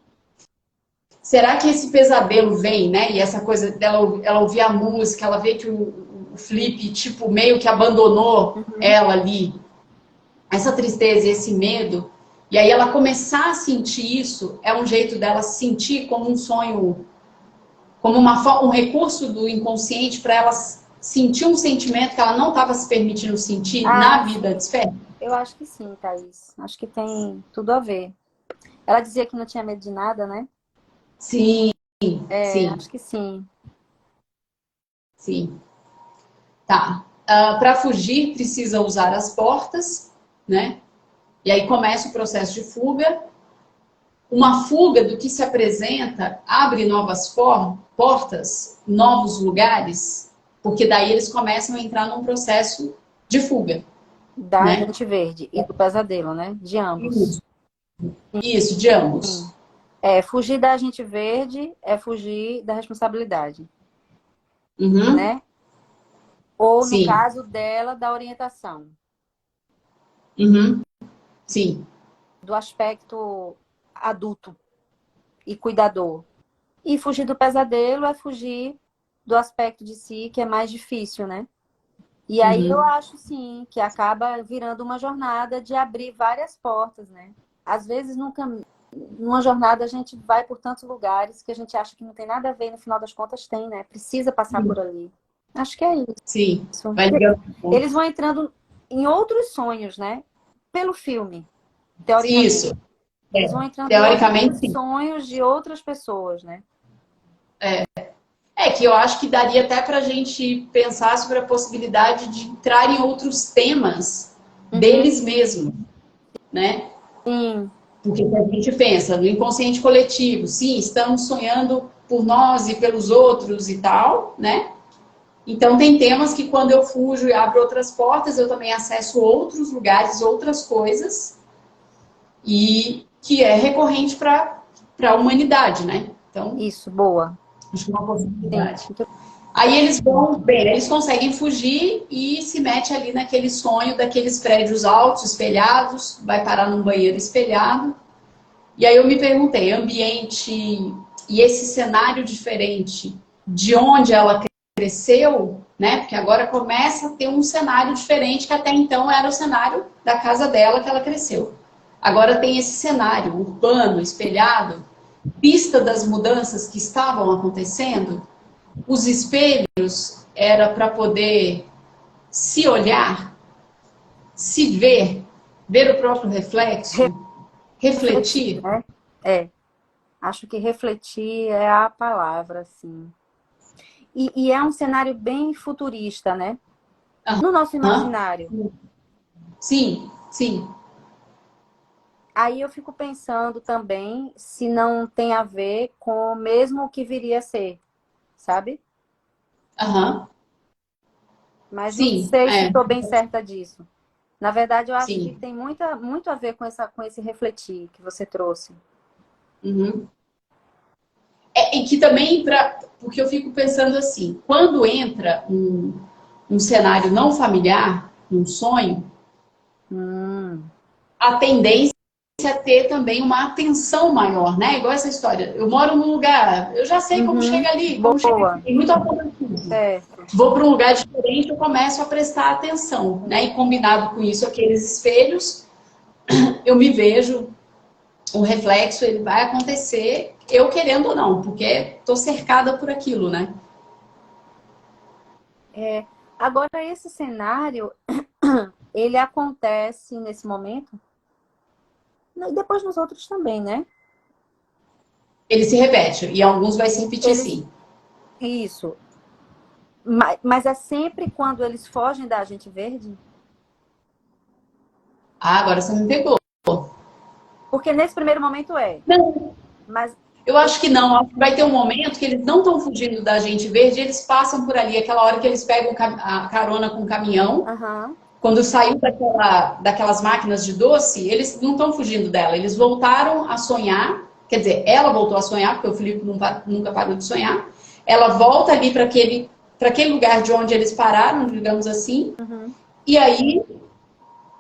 Será que esse pesadelo vem, né? E essa coisa dela ela ouvir a música, ela vê que o Felipe, tipo, meio que abandonou Uhum. ela ali. Essa tristeza e esse medo. E aí ela começar a sentir isso, é um jeito dela sentir como um sonho, como um recurso do inconsciente para ela sentir um sentimento que ela não estava se permitindo sentir na Ah, vida de fé. eu acho que sim, Thaís. Acho que tem tudo a ver. Ela dizia que não tinha medo de nada, né? Sim, É, sim, acho que sim. sim. Tá. Para fugir, precisa usar as portas, né? E aí começa o processo de fuga. Uma fuga do que se apresenta abre novas portas, novos lugares, porque daí eles começam a entrar num processo de fuga, Da né? Gente Verde e do Pesadelo, né? De ambos. Isso, de ambos. Sim. É, fugir da Gente Verde é fugir da responsabilidade, Uhum, né? Ou, no sim, caso dela, da orientação, uhum, sim, do aspecto adulto e cuidador. E fugir do pesadelo é fugir do aspecto de si que é mais difícil, né? E aí eu uhum, acho, sim, que acaba virando uma jornada de abrir várias portas, né? Às vezes, numa jornada, a gente vai por tantos lugares que a gente acha que não tem nada a ver, e no final das contas tem, né? Precisa passar por ali. Acho que é sim. isso. Vai ligando Eles pontos. vão entrando em outros sonhos, né? Pelo filme, teoricamente. Isso, Eles vão entrando em teoricamente, outros sim. sonhos de outras pessoas, né? É que eu acho que daria até para a gente pensar sobre a possibilidade de entrar em outros temas Uhum. deles mesmos, né? Sim, Porque se a gente pensa no inconsciente coletivo, sim, estamos sonhando por nós e pelos outros e tal, né? Então tem temas que quando eu fujo e abro outras portas, eu também acesso outros lugares, outras coisas, e que é recorrente para a humanidade, né? Então, isso, boa. acho que é uma Sim, possibilidade. muito Aí eles vão, bem, eles conseguem fugir e se mete ali naquele sonho daqueles prédios altos, espelhados, vai parar num banheiro espelhado. E aí eu me perguntei, ambiente e esse cenário diferente de onde ela cresceu, né? Porque agora começa a ter um cenário diferente que até então era o cenário da casa dela que ela cresceu. Agora tem esse cenário urbano, espelhado, vista das mudanças que estavam acontecendo. Os espelhos era para poder se olhar, se ver, ver o próprio reflexo, refletir, refletir. né? É, acho que refletir é a palavra, assim. E é um cenário bem futurista, né? No nosso Aham. imaginário. Sim, sim. Aí eu fico pensando também se não tem a ver com mesmo o que viria a ser, sabe? Aham. Mas não Sim, sei se estou bem certa disso. Na verdade, eu acho que sim. tem muito a ver com esse refletir que você trouxe. Uhum. E que também, porque eu fico pensando assim, quando entra um cenário não familiar, um sonho, Hum, a tendência é ter também uma atenção maior, né? Igual essa história. Eu moro num lugar, eu já sei como uhum, chega ali, como chega aqui, boa, tem muito automatismo. certo. Vou para um lugar diferente, eu começo a prestar atenção, né? E combinado com isso, aqueles espelhos, eu me vejo, o reflexo ele vai acontecer, eu querendo ou não, porque estou cercada por aquilo, né? É, agora, esse cenário, ele acontece nesse momento, e depois nos outros também, né? Ele se repete, e alguns vai se repetir Eles, sim. isso. Mas é sempre quando eles fogem da agente verde? Ah, agora você me pegou. Porque nesse primeiro momento é. Não, Mas, eu acho que não. Acho que vai ter um momento que eles não estão fugindo da gente verde, eles passam por ali, aquela hora que eles pegam a carona com o caminhão. aham, Quando saiu daquelas máquinas de doce, eles não estão fugindo dela. Eles voltaram a sonhar. Quer dizer, ela voltou a sonhar, porque o Felipe nunca parou de sonhar. Ela volta ali para aquele lugar de onde eles pararam, digamos assim. uhum, E aí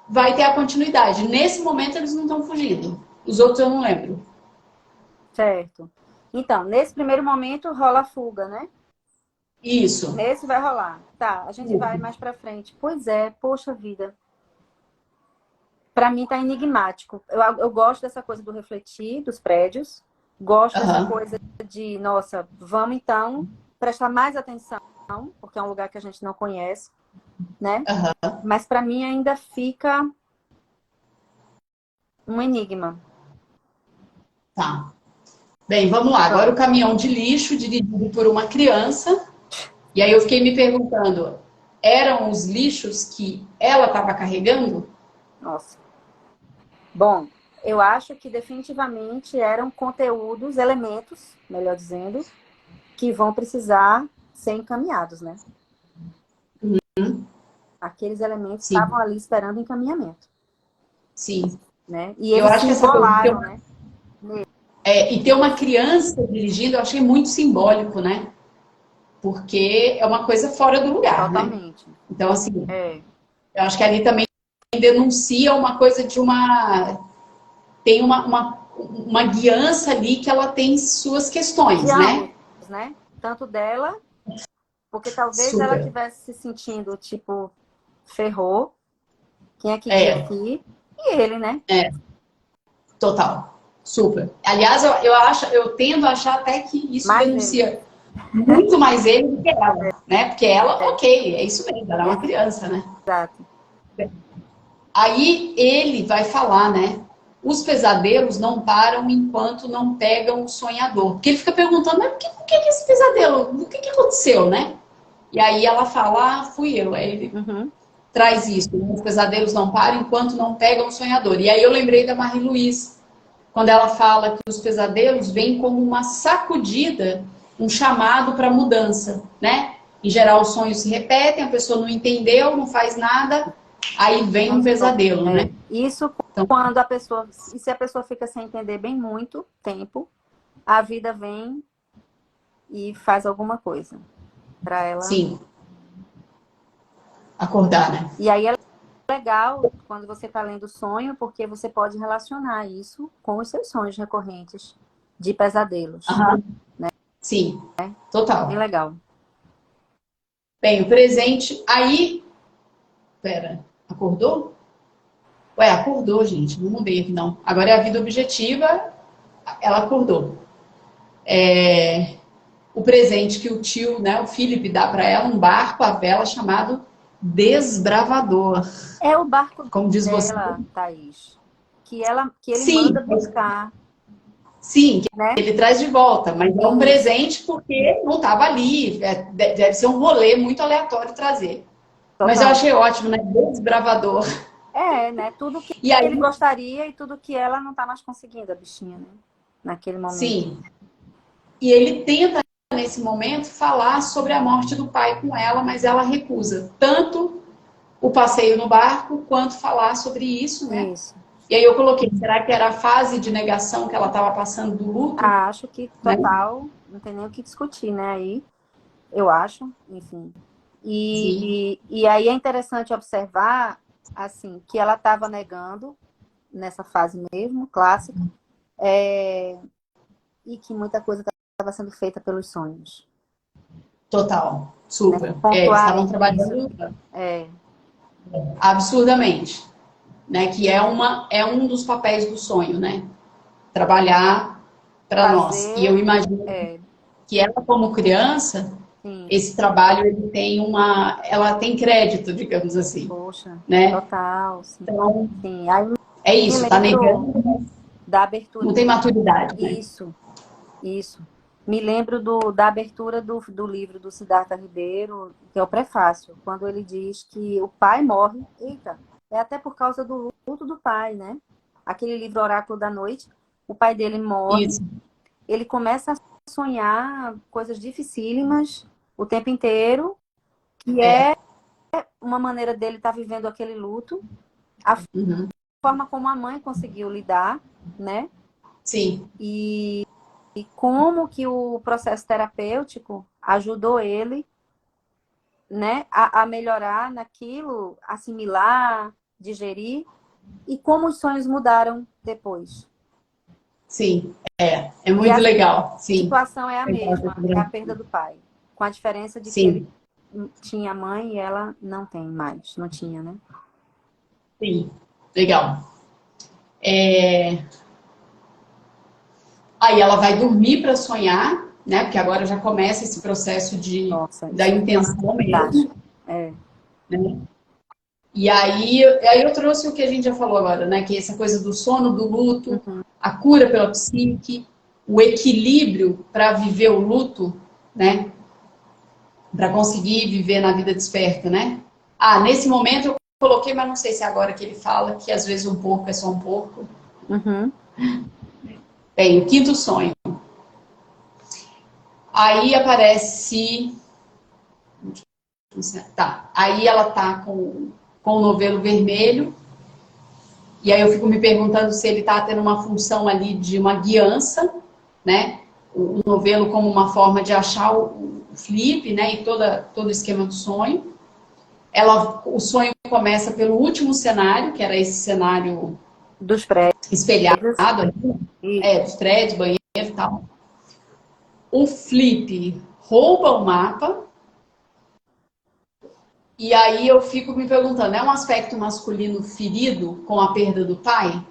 vai ter a continuidade. Nesse momento, eles não estão fugindo. Os outros eu não lembro. certo. Então, nesse primeiro momento rola a fuga, né? Isso. Nesse vai rolar. Tá, a gente vai mais pra frente. Pois é, poxa vida. Pra mim tá enigmático. Eu gosto dessa coisa do refletir, dos prédios. Gosto dessa Aham. coisa de, nossa, vamos então prestar mais atenção, porque é um lugar que a gente não conhece, né? Aham. Mas pra mim ainda fica um enigma. Tá. Bem, vamos lá. Agora o Vamos. caminhão de lixo dirigido por uma criança. E aí eu fiquei me perguntando, eram os lixos que ela estava carregando? Nossa. Bom, eu acho que definitivamente eram conteúdos, elementos, melhor dizendo, que vão precisar ser encaminhados, né? Aqueles elementos estavam Sim, ali esperando encaminhamento, sim. né? E Eu eles se acho que essa coisa de ter embolaram, uma, né? e ter uma criança dirigindo, eu achei muito simbólico, né? Porque é uma coisa fora do lugar, né? Totalmente. Então, assim, É. eu acho que ali também denuncia uma coisa de uma. Tem uma guiança ali que ela tem suas De questões, ambos, né? né? Tanto dela, porque talvez ela Super. estivesse se sentindo, tipo, ferrou, quem é que guia É, aqui? E ele, né? total. Super. Aliás, eu tendo a achar até que isso Mais ele. denuncia muito mais ele do que ela, né? Porque ela, É, ok, é isso mesmo, ela é uma criança, né? exato. Aí ele vai falar, né? Os pesadelos não param enquanto não pegam o sonhador. Porque ele fica perguntando, mas por que esse pesadelo? O que aconteceu, né? E aí ela fala, ah, fui eu. Aí ele Uhum. traz isso, né? Os pesadelos não param enquanto não pegam o sonhador. E aí eu lembrei da Marie-Louise, quando ela fala que os pesadelos vêm como uma sacudida, um chamado para mudança, né? Em geral, os sonhos se repetem, a pessoa não entendeu, não faz nada, aí vem um pesadelo, né? Isso Então, quando a pessoa, e se a pessoa fica sem entender bem muito tempo, a vida vem e faz alguma coisa para ela. sim, acordar, né? E aí é legal quando você está lendo o sonho, porque você pode relacionar isso com os seus sonhos recorrentes de pesadelos. Aham, sim, Bem total. legal. Bem, o presente, aí, pera, acordou? Ué, acordou, gente, não mudei aqui não. Agora é a vida objetiva, ela acordou. O presente que o tio, né, o Felipe dá para ela, um barco à vela chamado Desbravador. É o barco Como diz você. dela, Thaís, que ele manda Sim, buscar, sim, que né? ele traz de volta, mas é um Isso, presente porque não estava ali, deve ser um rolê muito aleatório trazer. Mas eu total. achei ótimo, né? Desbravador. É, né? Tudo que E ele aí, gostaria e tudo que ela não tá mais conseguindo, a bichinha, né? Naquele momento. sim, e ele tenta nesse momento, falar sobre a morte do pai com ela, mas ela recusa tanto o passeio no barco, quanto falar sobre isso, né? Isso. E aí eu coloquei, será que era a fase de negação que ela estava passando do luto? Acho que Né? total, não tem nem o que discutir, né? Aí, eu acho, enfim. E aí é interessante observar, assim, que ela estava negando, nessa fase mesmo, clássica, e que muita coisa estava sendo feita pelos sonhos. Total, Né? super. Eles Pontuar estavam isso. trabalhando É, absurdamente, né? Que é um dos papéis do sonho, né? Trabalhar para nós. E eu fazer, imagino que ela, como criança, sim, esse trabalho ele tem ela tem crédito, digamos assim, poxa, né? total, sim. Então, Sim. Aí é me isso, tá lembro negando, mas da abertura. não tem maturidade, né? Isso. Me lembro da abertura do livro do Siddhartha Ribeiro, que é o prefácio, quando ele diz que o pai morre. Eita, é até por causa do luto do pai, né? Aquele livro Oráculo da Noite, o pai dele morre, Isso, ele começa a sonhar coisas dificílimas o tempo inteiro, que é uma maneira dele estar vivendo aquele luto, a uhum. forma como a mãe conseguiu lidar, né? Sim, E como que o processo terapêutico ajudou ele, né, a melhorar naquilo, assimilar, digerir, e como os sonhos mudaram depois. sim, é E muito a legal, sim. situação é a mesma, é a perda do pai, com a diferença de que ele Sim, tinha mãe e ela não tem mais, não tinha, né? sim, legal. Aí ela vai dormir para sonhar, né? Porque agora já começa esse processo Nossa, da isso é intenção mesmo, fantástico. É, né? E aí eu trouxe o que a gente já falou agora, né? Que é essa coisa do sono, do luto, uhum. a cura pela psique, o equilíbrio para viver o luto, né? Para conseguir viver na vida desperta, né? Ah, nesse momento eu coloquei, mas não sei se é agora que ele fala que às vezes um porco é só um porco. Uhum. Bem, o quinto sonho. Aí aparece. Tá. Aí ela tá com o novelo vermelho. E aí eu fico me perguntando se ele tá tendo uma função ali de uma guiança, né? O novelo como uma forma de achar o flip, né? E todo o esquema do sonho. O sonho começa pelo último cenário, que era esse cenário Dos prédios. espelhado ali, E, dos prédios, banheiro e tal. O flip rouba o mapa. E aí eu fico me perguntando, é um aspecto masculino ferido com a perda do pai?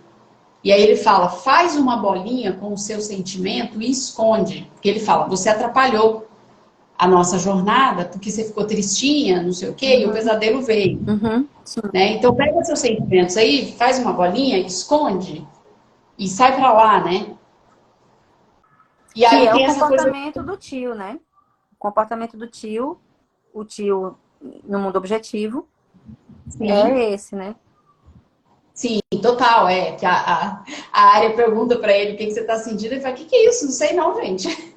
E aí ele fala, faz uma bolinha com o seu sentimento e esconde. Porque ele fala, você atrapalhou a nossa jornada porque você ficou tristinha, não sei o quê, e o uhum. pesadelo veio. Uhum. Sim. Né? Então pega seus sentimentos aí, faz uma bolinha, esconde e sai pra lá, né? E Que aí é o tem essa coisa. comportamento do tio, né? O comportamento do tio, o tio no mundo objetivo, Sim, é esse, né? sim, total, que a área pergunta pra ele o que você tá sentindo, ele fala, o que é isso? Não sei não, gente.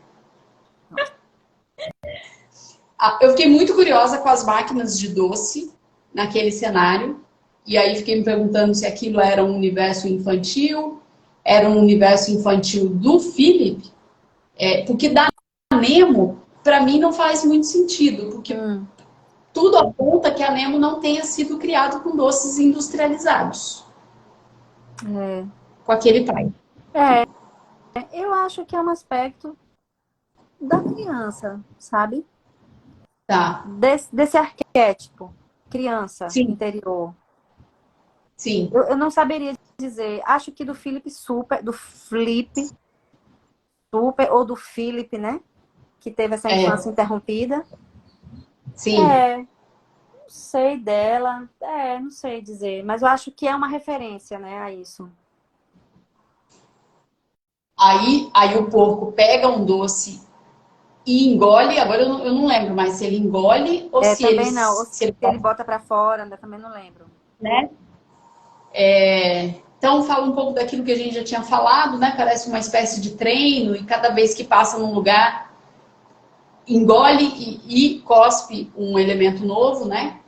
Eu fiquei muito curiosa com as máquinas de doce naquele cenário. E aí fiquei me perguntando se aquilo era um universo infantil, era um universo infantil do Philip, porque da Nemo, para mim, não faz muito sentido, porque Hum, tudo aponta que a Nemo não tenha sido criado com doces industrializados, é. com aquele pai. É, eu acho que é um aspecto da criança, sabe? Tá, Desse arquétipo, criança sim, interior. sim, Eu não saberia dizer. Acho que do Felipe Super, do Flip Super, ou do Philip, né? Que teve essa infância interrompida. sim. É, não sei dela. É, não sei dizer. Mas eu acho que é uma referência, né, a isso. Aí o porco pega um doce e engole, agora eu não lembro mais se ele engole ou É, se ele, também não. Ou se se ele ele bota pra fora, ainda também não lembro. né? Então, fala um pouco daquilo que a gente já tinha falado, né? Parece uma espécie de treino, e cada vez que passa num lugar, engole e cospe um elemento novo, né?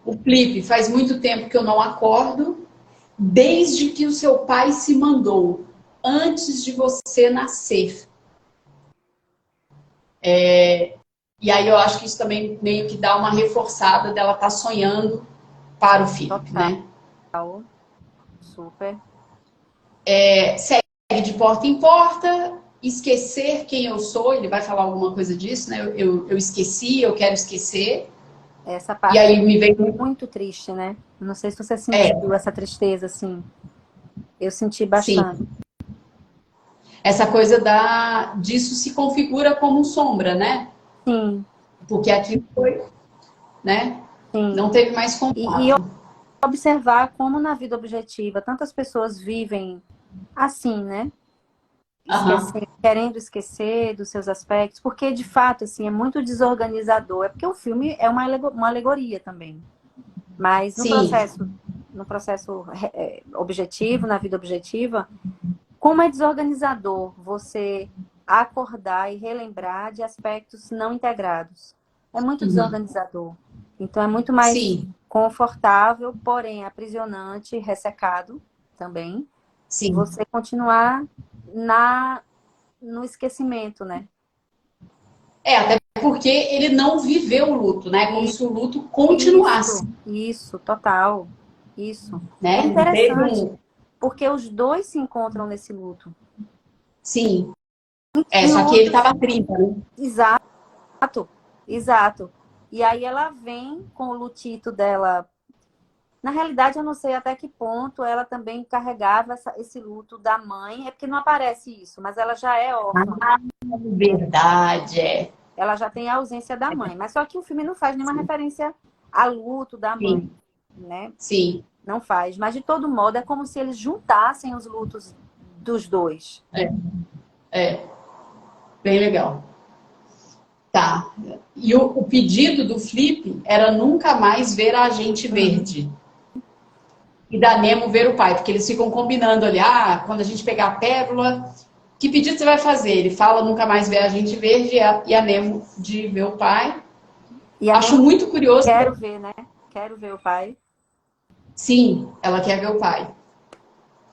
O Flip, faz muito tempo que eu não acordo, desde que o seu pai se mandou, antes de você nascer. E aí eu acho que isso também meio que dá uma reforçada dela estar sonhando para o Felipe, Total. né? Super. Segue de porta em porta, esquecer quem eu sou, ele vai falar alguma coisa disso, né? Eu esqueci, eu quero esquecer. Essa E parte aí me vem. é muito triste, né? Não sei se você É, sentiu essa tristeza, assim. Eu senti sim. bastante. Essa coisa disso se configura como sombra, né? Sim, Porque aquilo foi, né? sim. Não teve mais E contato. observar como na vida objetiva tantas pessoas vivem assim, né? Aham. Querendo esquecer dos seus aspectos, porque de fato, assim, é muito desorganizador. É porque o filme é uma alegoria também. Mas Sim. no processo objetivo, na vida objetiva, como é desorganizador você acordar e relembrar de aspectos não integrados. É muito Uhum. desorganizador. Então é muito mais Sim. confortável, porém aprisionante, ressecado também, Sim. você continuar na no esquecimento, né? Até porque ele não viveu o luto, né? Como E se o luto continuasse, isso, total. Isso. É né? Não teve interessante, um. porque os dois se encontram nesse luto. Sim. Em Só que ele lutos, tava 30, né? exato, exato. E aí ela vem com o lutito dela. Na realidade, eu não sei até que ponto ela também carregava esse luto da mãe. É porque não aparece isso, mas ela já é órfã, Ah, né? verdade, é. Ela já tem a ausência da mãe. Mas só que o filme não faz nenhuma Sim, referência ao luto da mãe, sim, né? sim. Não faz. Mas, de todo modo, é como se eles juntassem os lutos dos dois. É, bem legal. Tá. E o pedido do Flip era nunca mais ver a Agente Uhum. Verde. E da Nemo ver o pai, porque eles ficam combinando ali, quando a gente pegar a pérola, que pedido você vai fazer? Ele fala nunca mais ver a Agente Verde e a Nemo de ver o pai. E a Acho Nemo, muito curioso. quero ver, né? Quero ver o pai. Sim, ela quer ver o pai.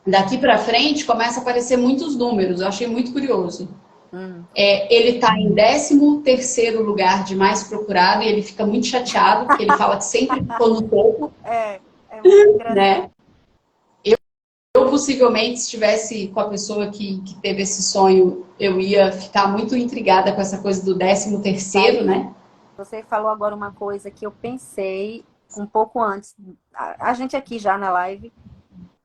Daqui para frente começa a aparecer muitos números, eu achei muito curioso. Hum. Ele está em 13º lugar de mais procurado e ele fica muito chateado, porque ele fala que sempre ficou no topo, É muito engraçado. né? Eu possivelmente, se estivesse com a pessoa que teve esse sonho, eu ia ficar muito intrigada com essa coisa do 13º, Thaís, né? você falou agora uma coisa que eu pensei um pouco antes. A gente aqui já na live,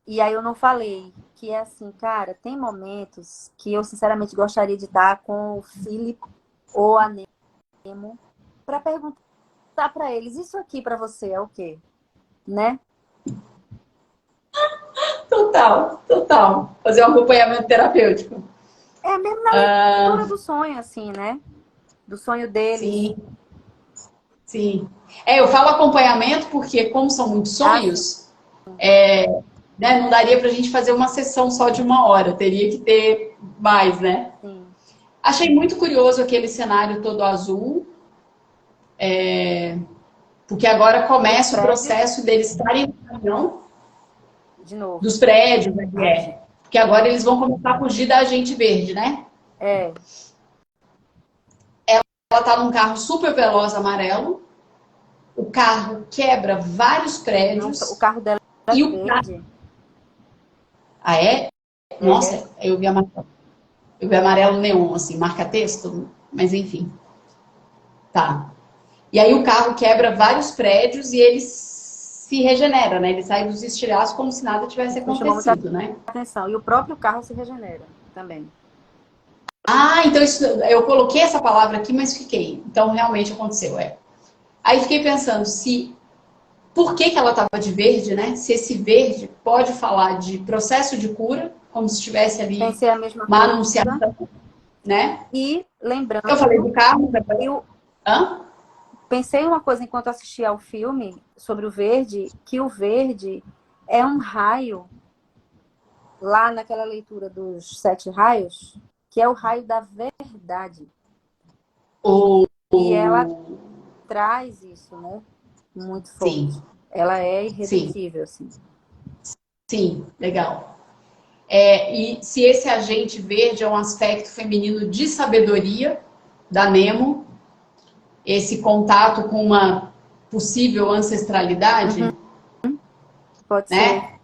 e aí eu não falei. Que é assim, cara, tem momentos que eu sinceramente gostaria de estar com o Philip ou a Nemo para perguntar para eles, isso aqui para você é o quê? Né? Total, total. Fazer um acompanhamento terapêutico. É mesmo na leitura do sonho, assim, né? Do sonho deles. Sim, sim. Eu falo acompanhamento porque, como são muitos Ah, sim, sonhos, né, não daria para a gente fazer uma sessão só de 1 hora, teria que ter mais, né? sim. Achei muito curioso aquele cenário todo azul, porque agora E os começa o prédios, processo deles estarem no caminhão de novo. dos prédios, né? Ai, gente. Porque agora eles vão começar a fugir da Agente Verde, né? É, Ela tá num carro super veloz amarelo, o carro quebra vários não, o prédios carro dela é e o carro. verde. Ah, é? É. Nossa, eu vi amarelo neon, assim, marca-texto, mas enfim, tá. E aí o carro quebra vários prédios e ele se regenera, né? Ele sai dos estilhaços como se nada tivesse Isso me chamou muita acontecido, né? atenção. E o próprio carro se regenera também. Então eu coloquei essa palavra aqui, mas fiquei. Então realmente aconteceu, é. Aí fiquei pensando se por que ela estava de verde, né? Se esse verde pode falar de processo de cura, como se estivesse ali Pensei a mesma uma coisa. anunciação, né? E Eu falei lembrando, do carro, né? eu Hã? pensei uma coisa enquanto assistia ao filme sobre o verde, que o verde é um raio lá naquela leitura dos 7 raios, que é o raio da verdade. O... E ela traz isso, né? Muito forte. Sim, Ela é sim, irredutível, assim. sim, legal. E se esse agente verde é um aspecto feminino de sabedoria da Nemo, esse contato com uma possível ancestralidade, Uhum, pode ser. né?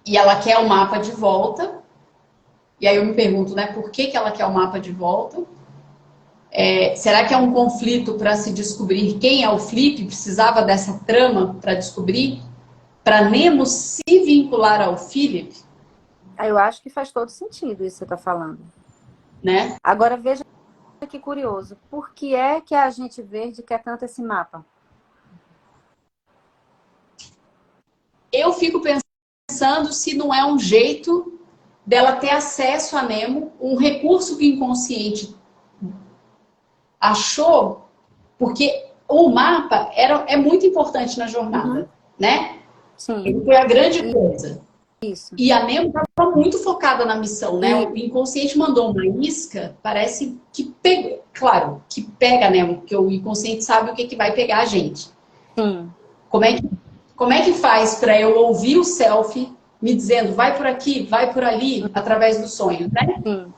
E ela quer o mapa de volta. E aí eu me pergunto, né, por que que ela quer o mapa de volta? Será que é um conflito para se descobrir quem é o Flip? Precisava dessa trama para descobrir? Para Nemo se vincular ao Philip, Aí eu acho que faz todo sentido isso que você está falando. né? Agora veja que curioso. Por que é que a gente verde quer tanto esse mapa? Eu fico pensando se não é um jeito dela ter acesso a Nemo, um recurso que o inconsciente achou, porque o mapa é muito importante na Uhum, jornada, né? sim, Ele foi a grande coisa. isso. E a Nemo estava muito focada na missão, né? E O inconsciente mandou uma isca, parece que pega, claro, que pega a Nemo, porque o inconsciente sabe o que, que vai pegar a gente. sim, Como é que, como é que faz para eu ouvir o self me dizendo vai por aqui, vai por ali, através do sonho, né? sim.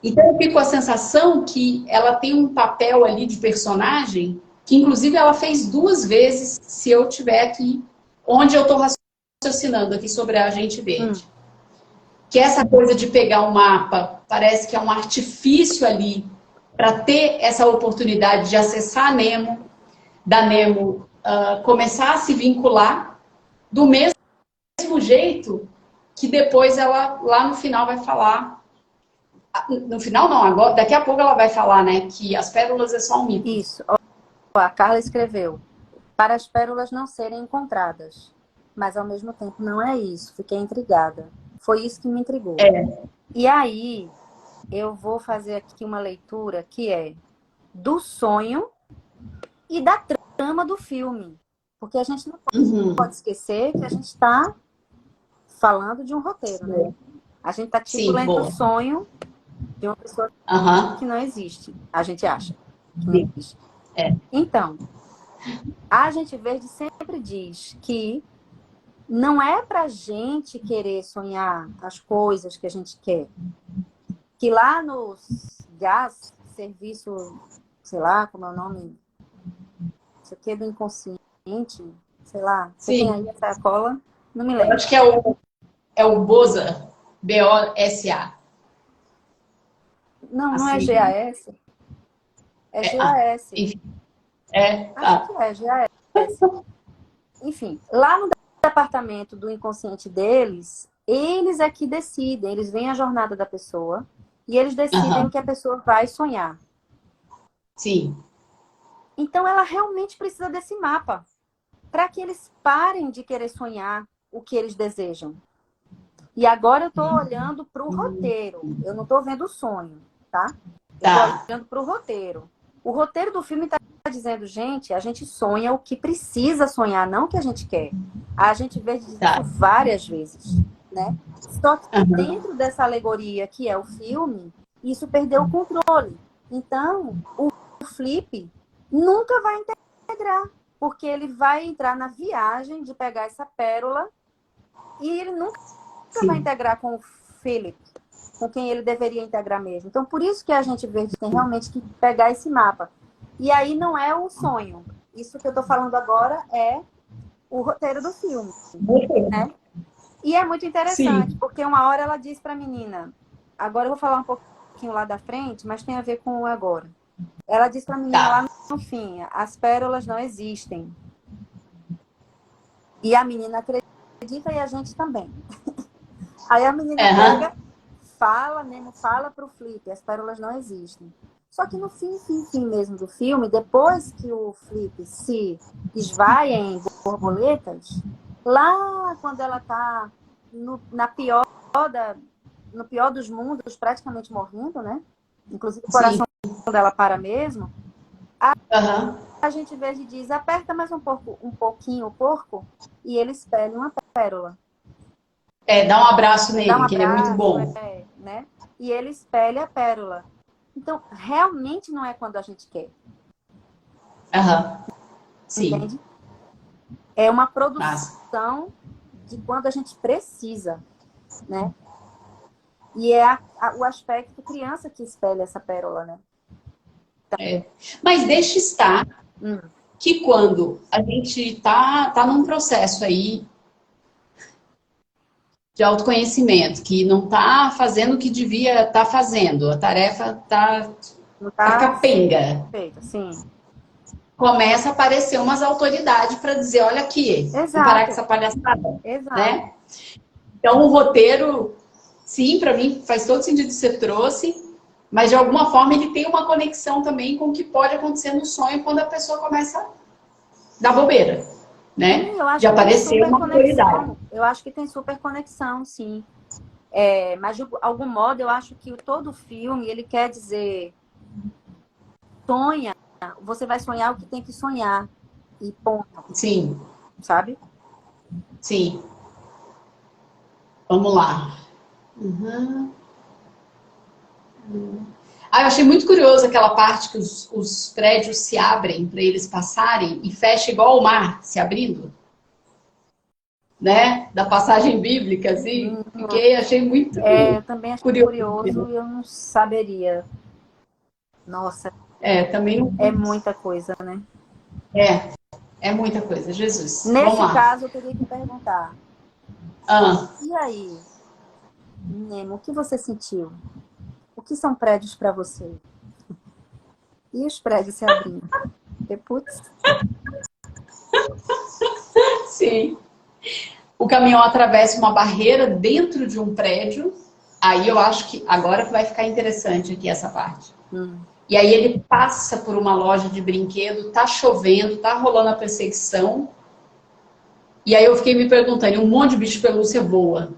Então eu fico com a sensação que ela tem um papel ali de personagem que inclusive ela fez 2 vezes, se eu tiver aqui, onde eu estou raciocinando aqui sobre a Agente Hum, Verde. Que essa coisa de pegar um mapa parece que é um artifício ali para ter essa oportunidade de acessar a Nemo, da Nemo começar a se vincular do mesmo jeito que depois ela lá no final vai falar. No final não, agora, daqui a pouco ela vai falar, né, que as pérolas é só um mito. isso. Ó, a Carla escreveu: para as pérolas não serem encontradas. Mas ao mesmo tempo não é isso. Fiquei intrigada. Foi isso que me intrigou. E aí eu vou fazer aqui uma leitura que é do sonho e da trama do filme. Porque a gente não Uhum. pode esquecer que a gente está falando de um roteiro, né? A gente está tipo Sim, lendo o boa. sonho de uma pessoa Aham. que não existe. A gente acha que não existe. É. Então, a Gente Verde sempre diz que não é pra gente querer sonhar as coisas que a gente quer. Que lá nos GAS, serviço, sei lá, como é o nome, isso aqui é do inconsciente, sei lá. Você tem Sim. aí essa cola? Não me Eu lembro. acho que é o BOSA. BOSA. Não, não é Assim. GAS, é GAS. Enfim. Acho que Tá. é GAS. Enfim, lá no departamento do inconsciente deles, eles é que decidem, eles veem a jornada da pessoa e eles decidem o Aham. que a pessoa vai sonhar. Sim. Então ela realmente precisa desse mapa para que eles parem de querer sonhar o que eles desejam. E agora eu estou olhando para o roteiro, eu não estou vendo o sonho, tá? Eu estou Tá. olhando para o roteiro. O roteiro do filme está dizendo, gente, a gente sonha o que precisa sonhar, não o que a gente quer. A gente vê isso Tá. várias vezes, né? Só que Aham. dentro dessa alegoria que é o filme, isso perdeu o controle. Então, o Flip nunca vai integrar, porque ele vai entrar na viagem de pegar essa pérola e ele nunca vai Sim. integrar com o Philip, com quem ele deveria integrar mesmo. Então, por isso que a Gente Verde tem realmente que pegar esse mapa. E aí não é o sonho. Isso que eu estou falando agora é o roteiro do filme, né? E é muito interessante, Sim. porque uma hora ela diz para a menina, agora eu vou falar um pouquinho lá da frente, mas tem a ver com o agora. Ela diz para a menina lá Tá. no fim, as pérolas não existem. E a menina acredita e a gente também. Aí a menina Aham. pega, fala, Nemo fala pro Flip, as pérolas não existem. Só que no fim mesmo do filme, depois que o Flip se esvai em borboletas, lá quando ela tá da, no pior dos mundos, praticamente morrendo, né? Inclusive o Sim. coração dela para mesmo, Aham. a gente vê e diz, aperta mais um pouquinho o porco, e ele espelha uma pérola. Dá um abraço Dá um nele, que ele é muito abraço, bom. né? E ele espelha a pérola. Então, realmente não é quando a gente quer. Aham. Sim. Entende? É uma Massa. produção de quando a gente precisa, né? E é o aspecto criança que espelha essa pérola, né? Mas deixa estar Hum. que quando a gente tá num processo aí de autoconhecimento, que não tá fazendo o que devia estar fazendo, a tarefa tá Não tá capenga, feito, sim. começa a aparecer umas autoridades para dizer, olha aqui, vamos parar com Exato, essa palhaçada, exato. né? Então o roteiro, sim, para mim faz todo sentido que você trouxe, mas de alguma forma ele tem uma conexão também com o que pode acontecer no sonho quando a pessoa começa a dar bobeira, né? Sim, eu acho De que tem aparecer super uma autoridade. conexão. Eu acho que tem super conexão, sim. Mas de algum modo eu acho que todo filme ele quer dizer sonha, você vai sonhar o que tem que sonhar e ponto, Sim, sabe? sim. Vamos lá. Uhum. Ah, eu achei muito curioso aquela parte que os prédios se abrem para eles passarem e fecha igual o mar se abrindo, né? Da passagem bíblica, assim. Achei muito Eu também achei curioso. curioso e eu não saberia. Nossa, Também não. é muita coisa, né? É, é muita coisa. Jesus. Vamos Nesse lá. caso, eu teria que perguntar: Ah, e aí, Nemo, o que você sentiu? O que são prédios para você? E os prédios se abrindo? E, putz, sim. O caminhão atravessa uma barreira dentro de um prédio. Aí eu acho que agora vai ficar interessante aqui essa parte. E aí ele passa por uma loja de brinquedo, tá chovendo, tá rolando a perseguição. E aí eu fiquei me perguntando, um monte de bicho de pelúcia voa.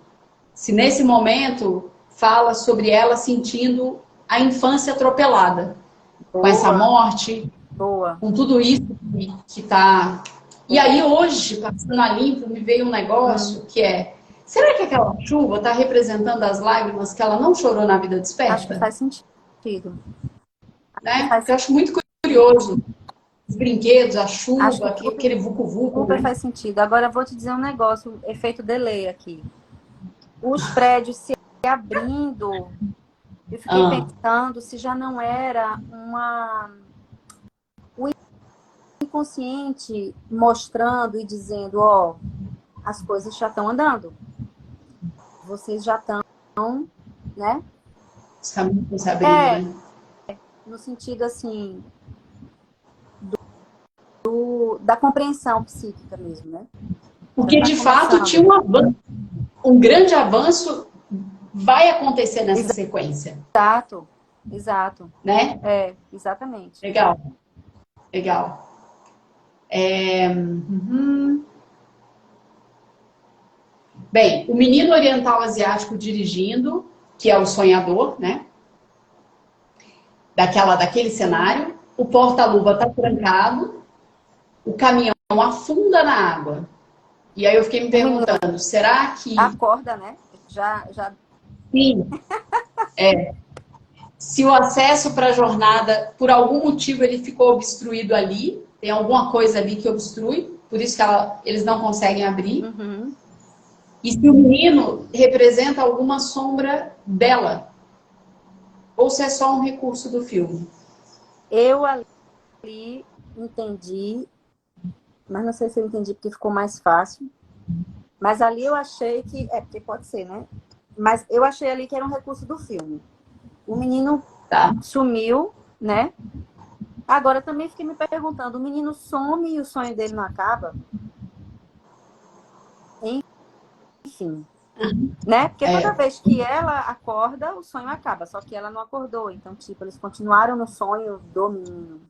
Se nesse momento fala sobre ela sentindo a infância atropelada, com essa boa, morte, boa. com tudo isso que tá. E aí hoje, passando a limpo, me veio um negócio que é, será que aquela chuva está representando as lágrimas que ela não chorou na vida Acho que desperta? faz sentido. Né? Faz, Porque eu acho muito curioso. Os brinquedos, a acho chuva, que aquele vucu-vucu, super né? faz sentido. Agora eu vou te dizer um negócio, efeito delay aqui. Os prédios se abrindo, eu fiquei Ah, pensando se já não era o inconsciente mostrando e dizendo, ó, as coisas já estão andando. Vocês já estão, né? os caminhos estão se abrindo, né? No sentido assim, da compreensão psíquica mesmo, né? Já Porque está de fato tinha começando. um grande avanço vai acontecer nessa sequência, Exato, exato. né? Exatamente. Legal, legal. Uhum. Bem, o menino oriental asiático dirigindo, que é o sonhador, né? Daquele Sim. cenário. O porta-luva está trancado, o caminhão afunda na água. E aí eu fiquei me O menino perguntando, será que acorda, né? Já. sim, se o acesso para a jornada, por algum motivo, ele ficou obstruído ali, tem alguma coisa ali que obstrui, por isso que eles não conseguem abrir. Uhum. E se o menino representa alguma sombra dela, ou se é só um recurso do filme. Eu ali entendi, mas não sei se eu entendi porque ficou mais fácil. Mas ali eu achei que. Porque pode ser, né? Mas eu achei ali que era um recurso do filme. O menino Tá? sumiu, né? Agora também fiquei me perguntando: o menino some e o sonho dele não acaba? Enfim. Né? Porque toda É, vez que ela acorda, o sonho acaba. Só que ela não acordou. Então, tipo, eles continuaram no sonho do menino.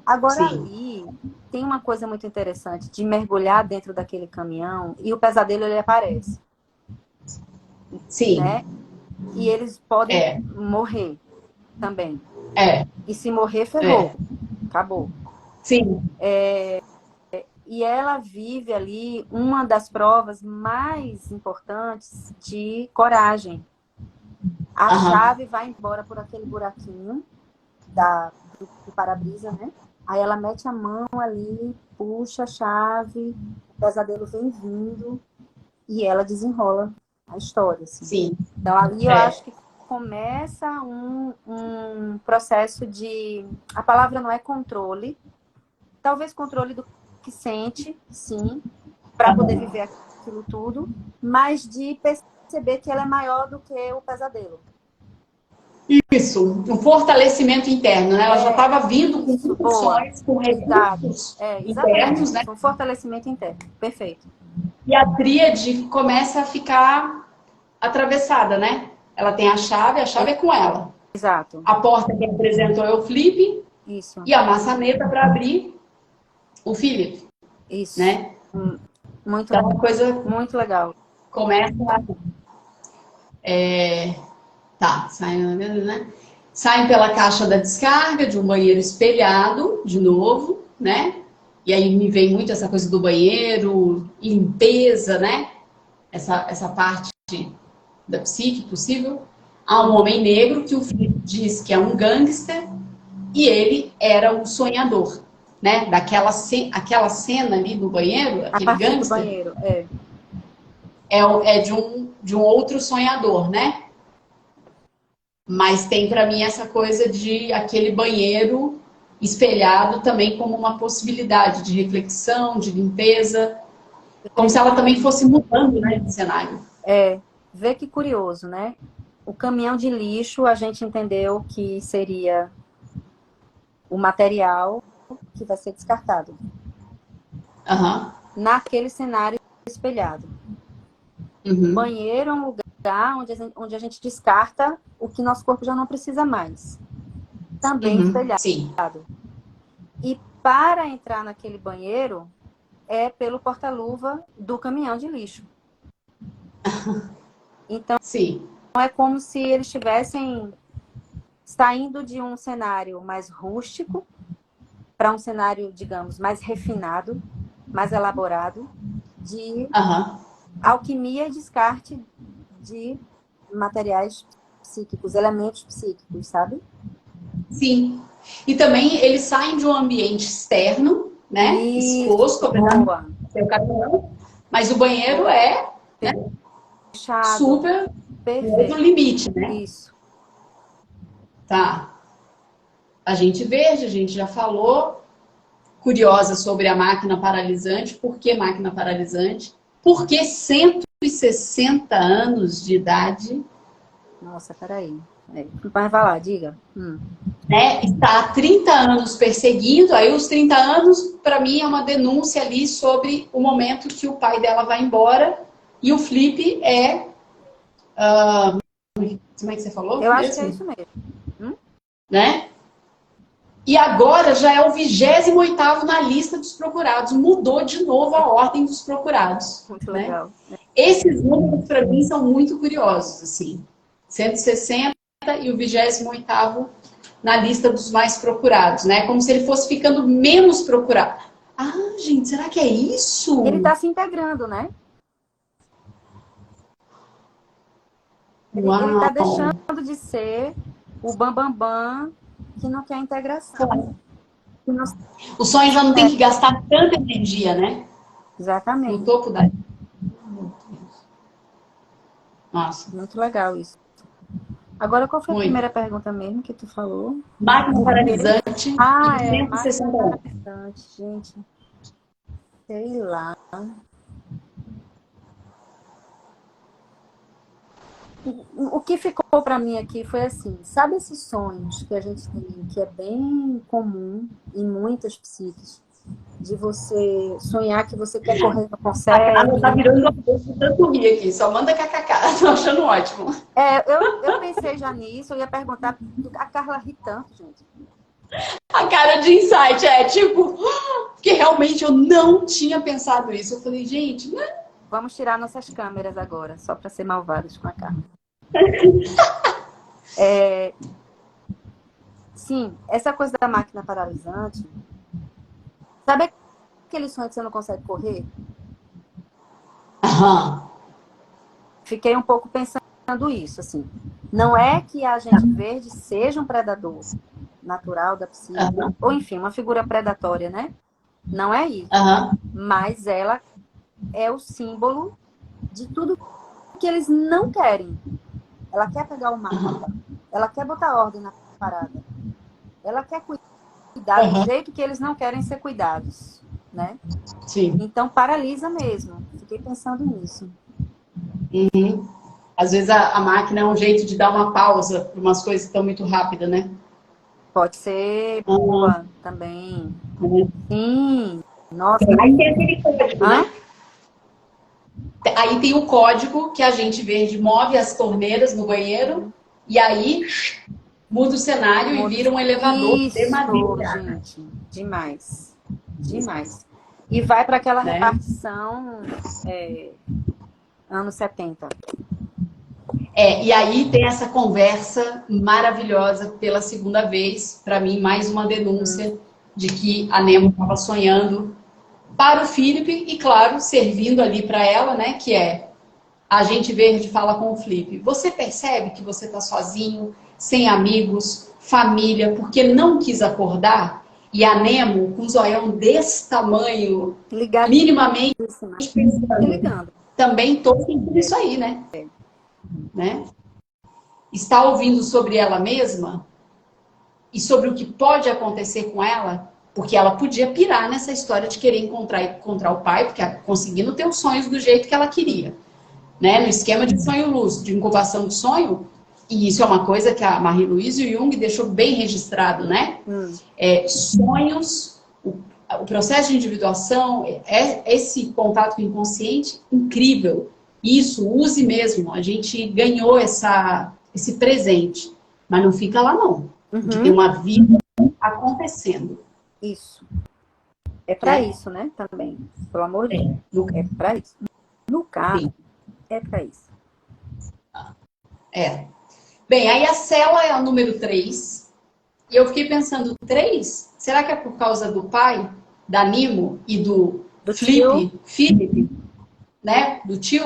Agora sim, ali tem uma coisa muito interessante de mergulhar dentro daquele caminhão e o pesadelo ele aparece, sim, né? E eles podem é, morrer também. é, E se morrer, é, ferrou. Acabou. sim, E ela vive ali uma das provas mais importantes de coragem. A Aham. chave vai embora por aquele buraquinho do para-brisa, né? Aí ela mete a mão ali, puxa a chave, o pesadelo vem vindo e ela desenrola a história, assim. Sim. Então, ali eu É. acho que começa um processo de... A palavra não é controle. Talvez controle do que sente, sim, para poder Aham. viver aquilo tudo, mas de perceber que ela é maior do que o pesadelo. Isso, um fortalecimento interno, né? Ela já estava vindo com Isso, boa. funções, com Exato. recursos Exatamente internos, né? isso. Um fortalecimento interno. Perfeito. E a tríade começa a ficar atravessada, né? Ela tem a chave é com ela. Exato. A porta que apresentou é o Flip Isso. e a maçaneta para abrir o Philip, Isso. né? Muito, Então a coisa muito legal. começa a... Tá, saem, né? Saem pela caixa da descarga de um banheiro espelhado, de novo, né? E aí me vem muito essa coisa do banheiro, limpeza, né? Essa parte da psique possível. Há um homem negro que o Felipe diz que é um gangster e ele era um sonhador, né? Aquela cena ali do banheiro, A aquele partir do gangster, banheiro, é. é de um outro sonhador, né? Mas tem para mim essa coisa de aquele banheiro espelhado também como uma possibilidade de reflexão, de limpeza, como se ela também fosse mudando, né, de cenário. Vê que curioso, né? O caminhão de lixo, a gente entendeu que seria o material que vai ser descartado. Aham. Naquele cenário espelhado. Uhum. Banheiro é um lugar onde a gente descarta o que nosso corpo já não precisa mais. Também Uhum. espelhado. Sim. E para entrar naquele banheiro é pelo porta-luva do caminhão de lixo. Então, Sim. é como se eles estivessem saindo de um cenário mais rústico para um cenário, digamos, mais refinado, mais elaborado, de Aham. alquimia e descarte de materiais psíquicos, elementos psíquicos, sabe? Sim. E também eles saem de um ambiente externo, né? Exposto, Isso, apesar de boa. ser o caminhão, mas o banheiro é, né, Fechado. super no Perfeito. limite, né? Isso. Tá. Agente verde, a gente já falou. Curiosa sobre a máquina paralisante. Por que máquina paralisante? Porque 160 anos de idade, Nossa, peraí. Mas vai lá, diga. né? Está há 30 anos perseguindo. Aí os 30 anos, para mim, é uma denúncia ali sobre o momento que o pai dela vai embora. E o Flip é... como é que você falou Eu acho que é mesmo? isso mesmo. Né? E agora já é o 28º na lista dos procurados. Mudou de novo a ordem dos procurados, Muito né? legal. Esses números, para mim, são muito curiosos, assim. 160 e o 28º na lista dos mais procurados, né? Como se ele fosse ficando menos procurado. Ah, gente, será que é Ele isso? está se integrando, né? Ele está Uau! deixando de ser o bambambam que não quer integração. Que não... O sonho já não tem que gastar tanta energia, né? No Exatamente. topo da... Nossa, Muito legal isso. Agora, qual foi a muito. primeira pergunta mesmo que tu falou? Máquina Porque... paralisante Ah, e é, 160 máquina anos. paralisante, gente. Sei lá. O que ficou para mim aqui foi assim, sabe esses sonhos que a gente tem, que é bem comum em muitas psiques, de você sonhar que você quer correr, não A Carla tá consegue. virando a boca de tanto rir aqui. Só manda kkk. Tô achando ótimo. Eu pensei já nisso, eu ia perguntar, a Carla ri tanto, gente. A cara de insight é tipo... Porque realmente eu não tinha pensado isso. Eu falei, gente... Né? Vamos tirar nossas câmeras agora, só para ser malvados com a Carla. Sim, essa coisa da máquina paralisante, sabe aquele sonho que você não consegue correr? Aham. Fiquei um pouco pensando isso, assim. Não é que a agente verde seja um predador natural da psique, ou enfim, uma figura predatória, né? Não é isso. Mas ela é o símbolo de tudo que eles não querem. Ela quer pegar o mapa, ela quer botar ordem na parada, ela quer cuidar do jeito que eles não querem ser cuidados, né? Sim. Então paralisa mesmo. Fiquei pensando nisso. Às vezes a máquina é um jeito de dar uma pausa para umas coisas que estão muito rápidas, né? Pode ser boa também. Sim. Nossa. Aí tem aquele código, né? Aí tem o código que a gente verde move as torneiras no banheiro e aí muda o cenário e vira um elevador de madeira. Gente, demais. Demais. E vai para aquela repartição anos 70. E aí tem essa conversa maravilhosa pela segunda vez, para mim, mais uma denúncia de que a Nemo estava sonhando para o Felipe e, claro, servindo ali para ela, né, que é a Agente Verde fala com o Felipe. Você percebe que você está sozinho, sem amigos, família, porque não quis acordar? E a Nemo, com um zoião desse tamanho, minimamente pensando, também estou sentindo isso aí, né? Está ouvindo sobre ela mesma e sobre o que pode acontecer com ela, porque ela podia pirar nessa história de querer encontrar o pai, porque conseguindo ter os sonhos do jeito que ela queria, né? No esquema de sonho lúcido, de incubação de sonho, e isso é uma coisa que a Marie-Louise e o Jung deixou bem registrado, né? Sonhos, o processo de individuação, esse contato com o inconsciente, incrível. Isso, use mesmo. A gente ganhou esse presente, mas não fica lá não. Porque tem uma vida acontecendo. Isso. É para isso, né? Também. Pelo amor de Deus. É para isso. No caso, é para isso. Bem, aí a cela é a número 3. E eu fiquei pensando, 3? Será que é por causa do pai, da Nemo e do Felipe, né? Do tio?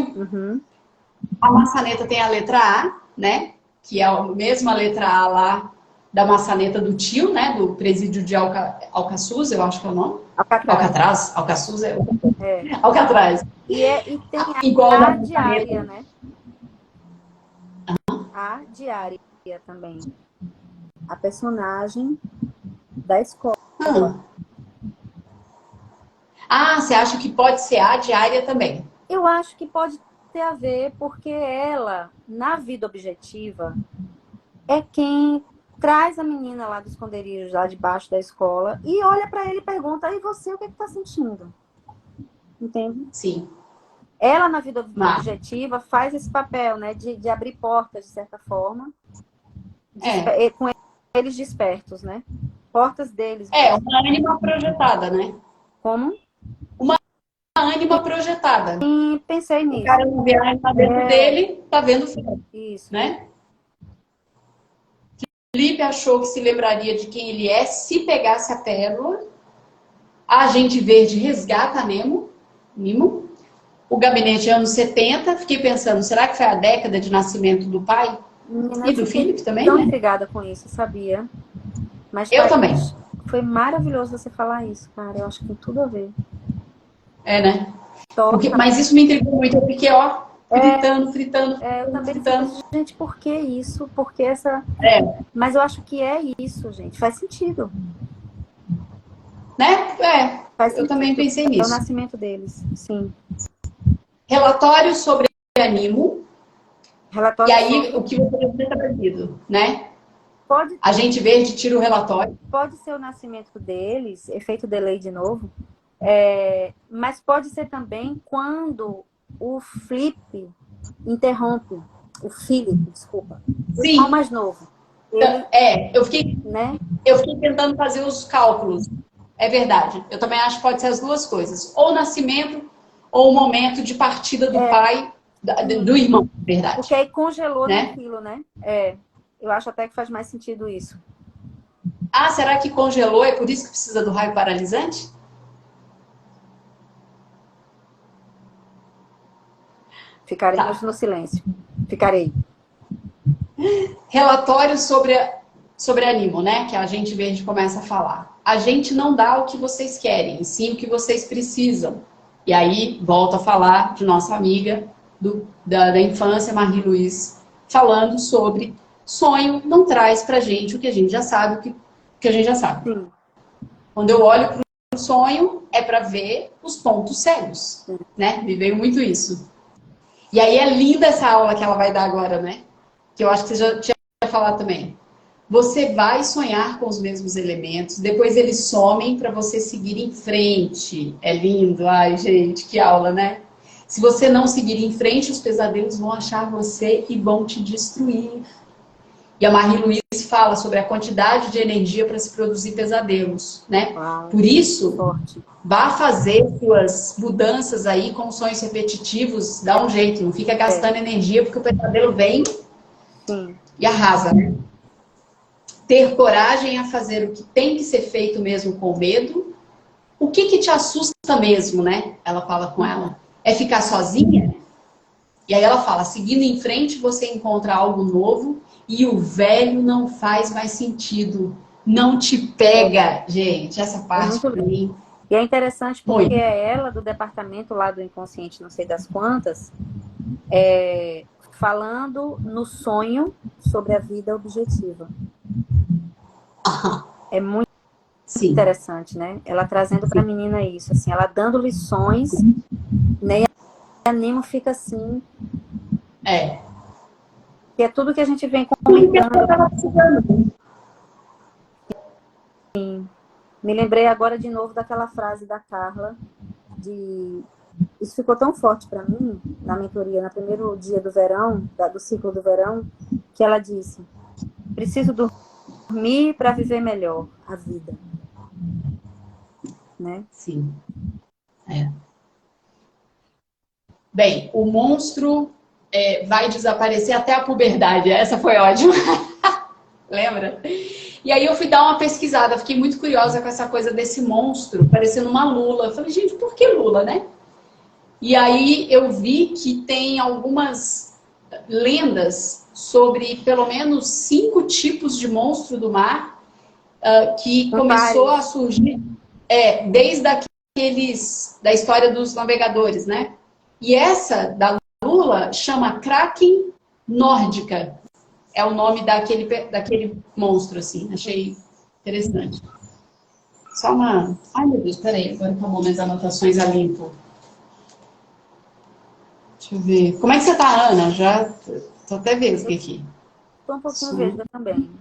A maçaneta tem a letra A, né? Que é a mesma letra A lá da maçaneta do tio, né? Do presídio de Alcaçuz, eu acho que é o nome. Alcatraz. Alcaçuz é Alcatraz. E tem igual a diária, né? A diária também. A personagem da escola. Você acha que pode ser a diária também? Eu acho que pode ter a ver, porque ela, na vida objetiva, é quem traz a menina lá dos esconderijos, lá debaixo da escola, e olha para ele e pergunta, e você, o que tá sentindo? Entende? Sim. Ela, na vida objetiva, faz esse papel, né, de abrir portas, de certa forma, com eles despertos, né? Portas deles. Uma ânima projetada, né? Como? Uma ânima projetada. Sim, pensei nisso. O cara não vê a ânima dentro dele, tá vendo o filme. Isso. Né? Felipe achou que se lembraria de quem ele é se pegasse a pérola. A Agente Verde resgata a Nemo. O gabinete anos 70. Fiquei pensando, será que foi a década de nascimento do pai? E do Felipe também, tão né? intrigada com isso, sabia? Mas eu também. Foi maravilhoso você falar isso, cara. Eu acho que tem tudo a ver. Né? Mas isso me intrigou muito. Eu fiquei, fritando. Eu também fiquei, gente, por que isso? Por que essa... Mas eu acho que é isso, gente. Faz sentido. Né? Eu também pensei nisso. É o nascimento deles, sim. Relatório sobre Animo. E aí, o que você deve ter trazido, né? A Agente Verde tira o relatório. Pode ser o nascimento deles, efeito delay de novo, mas pode ser também quando o Felipe interrompe, o Felipe, desculpa, o irmão mais novo. Eu fiquei tentando fazer os cálculos. É verdade. Eu também acho que pode ser as duas coisas. Ou o nascimento, ou o momento de partida do pai, do irmão, verdade. Porque aí congelou naquilo, né? Eu acho até que faz mais sentido isso. Será que congelou? É por isso que precisa do raio paralisante? Ficaremos no silêncio. Ficarei. Relatório sobre Animo, né? Que a gente verde começa a falar. A gente não dá o que vocês querem, sim o que vocês precisam. E aí, volta a falar de nossa amiga da infância, Marie-Louise, falando sobre sonho não traz pra gente o que a gente já sabe, que a gente já sabe. Sim. Quando eu olho para o sonho, é para ver os pontos cegos, né? Me veio muito isso. E aí é linda essa aula que ela vai dar agora, né? Que eu acho que você já tinha falado também. Você vai sonhar com os mesmos elementos, depois eles somem para você seguir em frente. É lindo, ai gente, que aula, né? Se você não seguir em frente, os pesadelos vão achar você e vão te destruir. E a Marie-Louise fala sobre a quantidade de energia para se produzir pesadelos, né? Uau, Por isso, forte. vá fazer suas mudanças aí com sonhos repetitivos, dá um jeito, não fica gastando energia, porque o pesadelo vem Sim. e arrasa, né? Ter coragem a fazer o que tem que ser feito mesmo com medo. O que te assusta mesmo, né? Ela fala com ela. É ficar sozinha? E aí ela fala, seguindo em frente você encontra algo novo e o velho não faz mais sentido. Não te pega, gente. Essa É parte muito pra lindo. mim, E é interessante porque muito. é ela do departamento lá do inconsciente, não sei das quantas, falando no sonho sobre a vida objetiva. Aham, É muito sim. interessante, né? Ela trazendo para a menina isso, assim, ela dando lições, né? E a Nemo fica assim, É. que é tudo que a gente vem Tudo que ela comentando. estava precisando. Me lembrei agora de novo daquela frase da Carla, de isso ficou tão forte para mim na mentoria, no primeiro dia do verão, do ciclo do verão, que ela disse: preciso dormir para viver melhor a vida, né? Sim. É. Bem, o monstro vai desaparecer até a puberdade. Essa foi ótima. Lembra? E aí eu fui dar uma pesquisada, fiquei muito curiosa com essa coisa desse monstro, parecendo uma lula. Eu falei, gente, por que lula, né? E aí eu vi que tem algumas lendas sobre pelo menos 5 tipos de monstro do mar que Com começou a vários. surgir desde aqueles da história dos navegadores, né? E essa da lula chama Kraken nórdica. É o nome daquele monstro, assim. Achei interessante. Só uma... Ai, meu Deus, peraí. Agora tomou minhas anotações a limpo. Deixa eu ver. Como é que você tá, Ana? Já tô até vesga aqui. Estou um pouquinho Som. vesga também.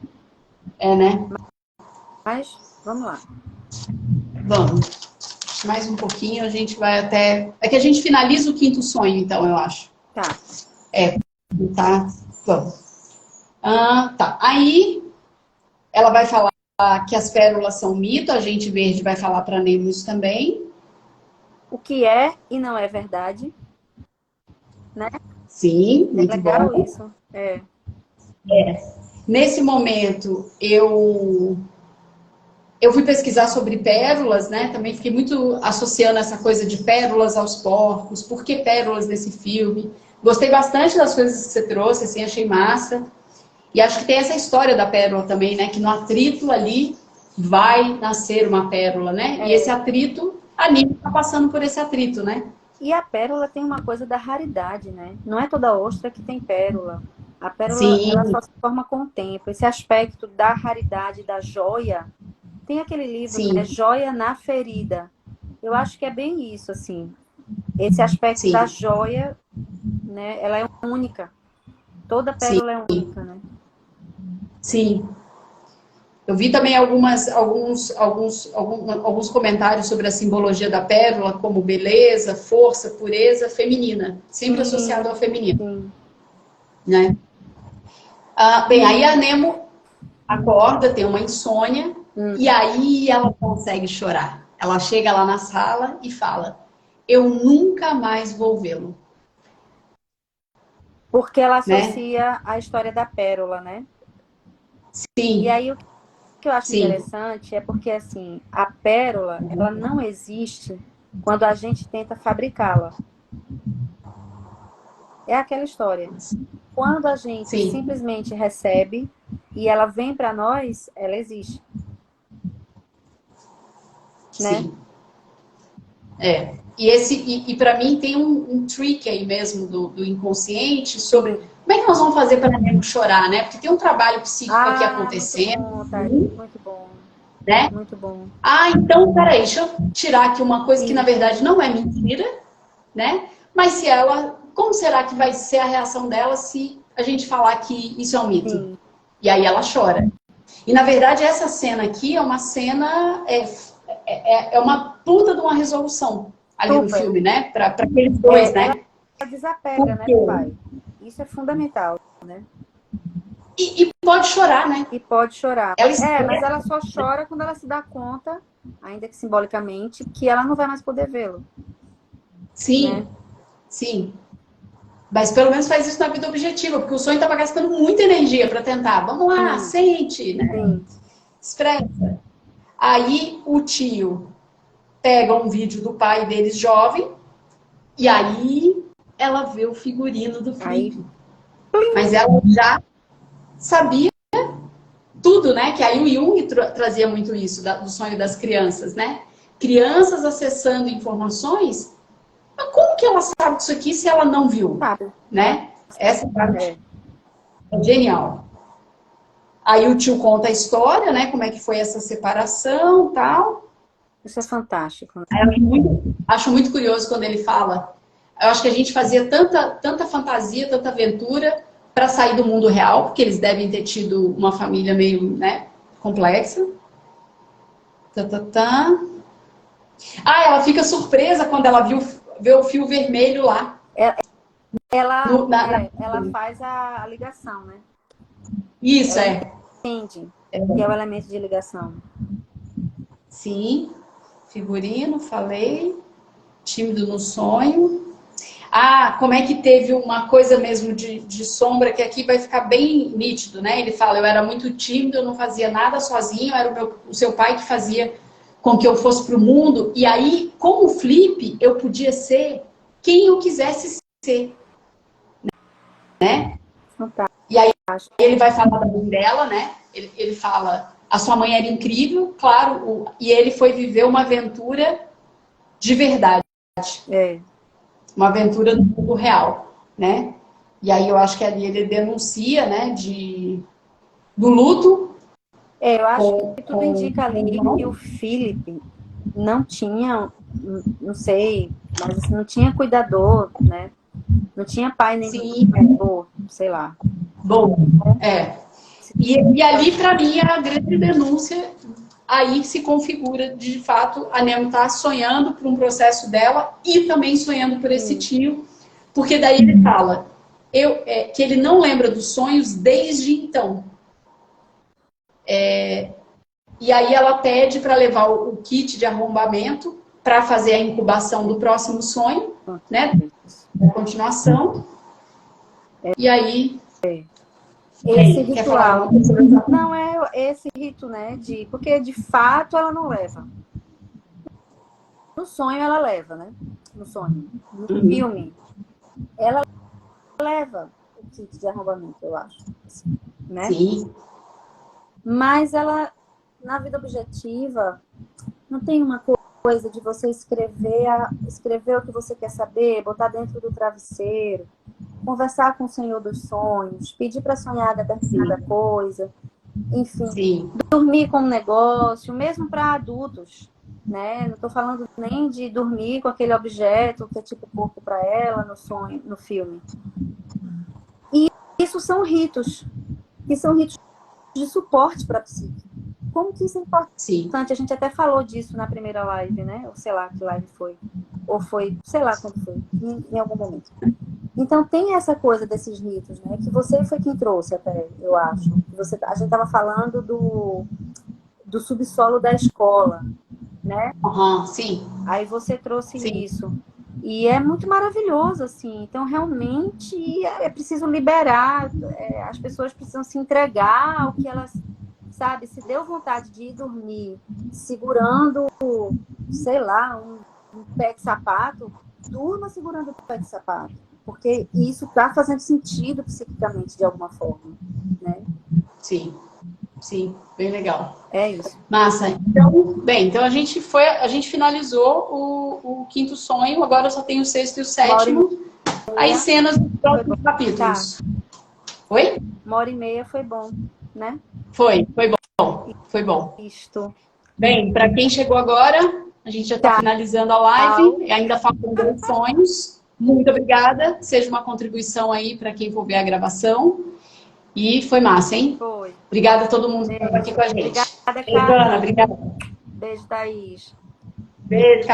É, né? Mas, vamos lá. Vamos. Mais um pouquinho, a gente vai até... É que a gente finaliza o quinto sonho, então, eu acho. Tá. Tá? Vamos. Tá. Aí, ela vai falar que as pérolas são mito, a gente verde vai falar para Nemo isso também. O que é e não é verdade, né? Sim, É muito legal bom. isso. Nesse momento, eu fui pesquisar sobre pérolas, né? Também fiquei muito associando essa coisa de pérolas aos porcos. Por que pérolas nesse filme? Gostei bastante das coisas que você trouxe, assim, achei massa. E acho que tem essa história da pérola também, né? Que no atrito ali vai nascer uma pérola, né? E esse atrito, a Nina tá passando por esse atrito, né? E a pérola tem uma coisa da raridade, né? Não é toda ostra que tem pérola. A pérola, ela Sim, só se forma com o tempo. Esse aspecto da raridade, da joia. Tem aquele livro, né? sim, Joia na ferida. Eu acho que é bem isso, assim. Esse aspecto da sim, joia, né? Ela é única. Toda sim, pérola é única, né? sim. Eu vi também alguns comentários sobre a simbologia da pérola, como beleza, força, pureza, feminina, sempre associado Sim, ao feminino, sim. né? Bem, aí a Nemo acorda, tem uma insônia, e aí ela consegue chorar. Ela chega lá na sala e fala: eu nunca mais vou vê-lo, Porque ela né? associa a história da pérola, né? E Sim, aí o que eu acho sim, interessante é porque, assim, a pérola, ela não existe quando a gente tenta fabricá-la. É aquela história. quando a gente Sim. simplesmente recebe e ela vem para nós, ela existe, né? Sim. E para mim tem um trick aí mesmo do inconsciente sobre como é que nós vamos fazer para Nemo chorar, né? Porque tem um trabalho psíquico aqui Muito acontecendo, bom, Thaís, muito bom, né? muito bom. Ah, então, peraí, deixa eu tirar aqui uma coisa que na Isso. verdade não é mentira, né? Mas se ela, como será que vai ser a reação dela se a gente falar que isso é um mito? Sim. E aí ela chora. E na verdade essa cena aqui é uma cena, é uma puta de uma resolução ali no Super. filme, né? Para aqueles dois, Ela né? desapega, né, Porque... do pai. Isso é fundamental, né? E pode chorar, né? E pode chorar. Ela Mas expressa. ela só chora quando ela se dá conta, ainda que simbolicamente, que ela não vai mais poder vê-lo. Sim, Né? sim. Mas pelo menos faz isso na vida objetiva, porque o sonho estava gastando muita energia para tentar. Vamos lá, Sim, sente, né? sim. Expressa. Aí o tio pega um vídeo do pai deles jovem, e aí ela vê o figurino do Aí, Flip. Mas ela já sabia tudo, né? Que aí o Jung trazia muito isso, do sonho das crianças, né? Crianças acessando informações, mas como que ela sabe disso aqui se ela não viu, sabe, né? né? Essa parte É. é genial. Aí o tio conta a história, né? Como é que foi essa separação, tal. Isso é fantástico. Né? Aí acho muito curioso quando ele fala. Eu acho que a gente fazia tanta fantasia, tanta aventura para sair do mundo real, porque eles devem ter tido uma família meio, né, complexa. Tá, tá, tá. Ah, ela fica surpresa quando ela vê o fio vermelho lá. Ela, Na... ela faz a ligação, né? Isso, Ela é. entende que é o elemento de ligação. Sim. Figurino, falei. Tímido no sonho. Ah, como é que teve uma coisa mesmo de sombra, que aqui vai ficar bem nítido, né? Ele fala, eu era muito tímido, eu não fazia nada sozinho, era o seu pai que fazia com que eu fosse para o mundo. E aí, com o Flip, eu podia ser quem eu quisesse ser, né? Fantástico. E aí ele vai falar da mãe dela, né? Ele fala, a sua mãe era incrível, claro, e ele foi viver uma aventura de verdade. É. Uma aventura do mundo real, né? E aí eu acho que ali ele denuncia, né, do luto Eu acho com, que tudo com, indica ali que o com Philip não tinha, não sei, mas assim, não tinha cuidador, né? Não tinha pai nem sim, cuidador, sei lá. bom, é. E ali, para mim, é a grande denúncia, aí se configura, de fato, a Nemo tá sonhando por um processo dela e também sonhando por esse Sim. tio, porque daí ele fala que ele não lembra dos sonhos desde então. E aí ela pede para levar o kit de arrombamento para fazer a incubação do próximo sonho, né? Da continuação. E aí. Esse Quer falar ritual. alguma coisa? Não é esse rito, né? Porque de fato ela não leva. No sonho ela leva, né? No sonho. No filme, ela leva o kit de arrombamento, eu acho. Né? Sim. Mas ela, na vida objetiva, não tem uma coisa de você escrever o que você quer saber, botar dentro do travesseiro, conversar com o Senhor dos Sonhos, pedir para sonhar determinada coisa, enfim, Sim. dormir com um negócio, mesmo para adultos, né? Não estou falando nem de dormir com aquele objeto que é tipo corpo para ela no sonho, no filme. E isso são ritos, que são ritos de suporte para a psique. Como que isso é importante? Sim. A gente até falou disso na primeira live, né? Ou sei lá que live foi. Ou foi, sei lá quando foi, em algum momento. Então tem essa coisa desses ritos, né? Que você foi quem trouxe até, eu acho. A gente estava falando do subsolo da escola, né? Sim. Aí você trouxe Sim. isso. E é muito maravilhoso, assim. Então, realmente, é preciso liberar. As pessoas precisam se entregar ao que elas, sabe? Se deu vontade de ir dormir segurando, sei lá, um pé de sapato, durma segurando o pé de sapato. Porque isso está fazendo sentido psiquicamente, de alguma forma, né? Sim, sim, bem legal. É isso. Massa. Então, bem, então a gente finalizou o quinto sonho, agora só tem o sexto e o 1h30. sétimo. As cenas dos próximos Tá. capítulos. Oi? 1h30 foi bom, né? Foi bom, foi bom. Isto. Bem, para quem chegou agora, a gente já está finalizando a live, ainda faltam 2 sonhos. Muito obrigada, seja uma contribuição aí para quem for ver a gravação. E foi massa, hein? Foi. Obrigada a todo mundo que estava aqui com a gente. Obrigada, Giovana, Carla. obrigada. Beijo, Thaís. Beijo,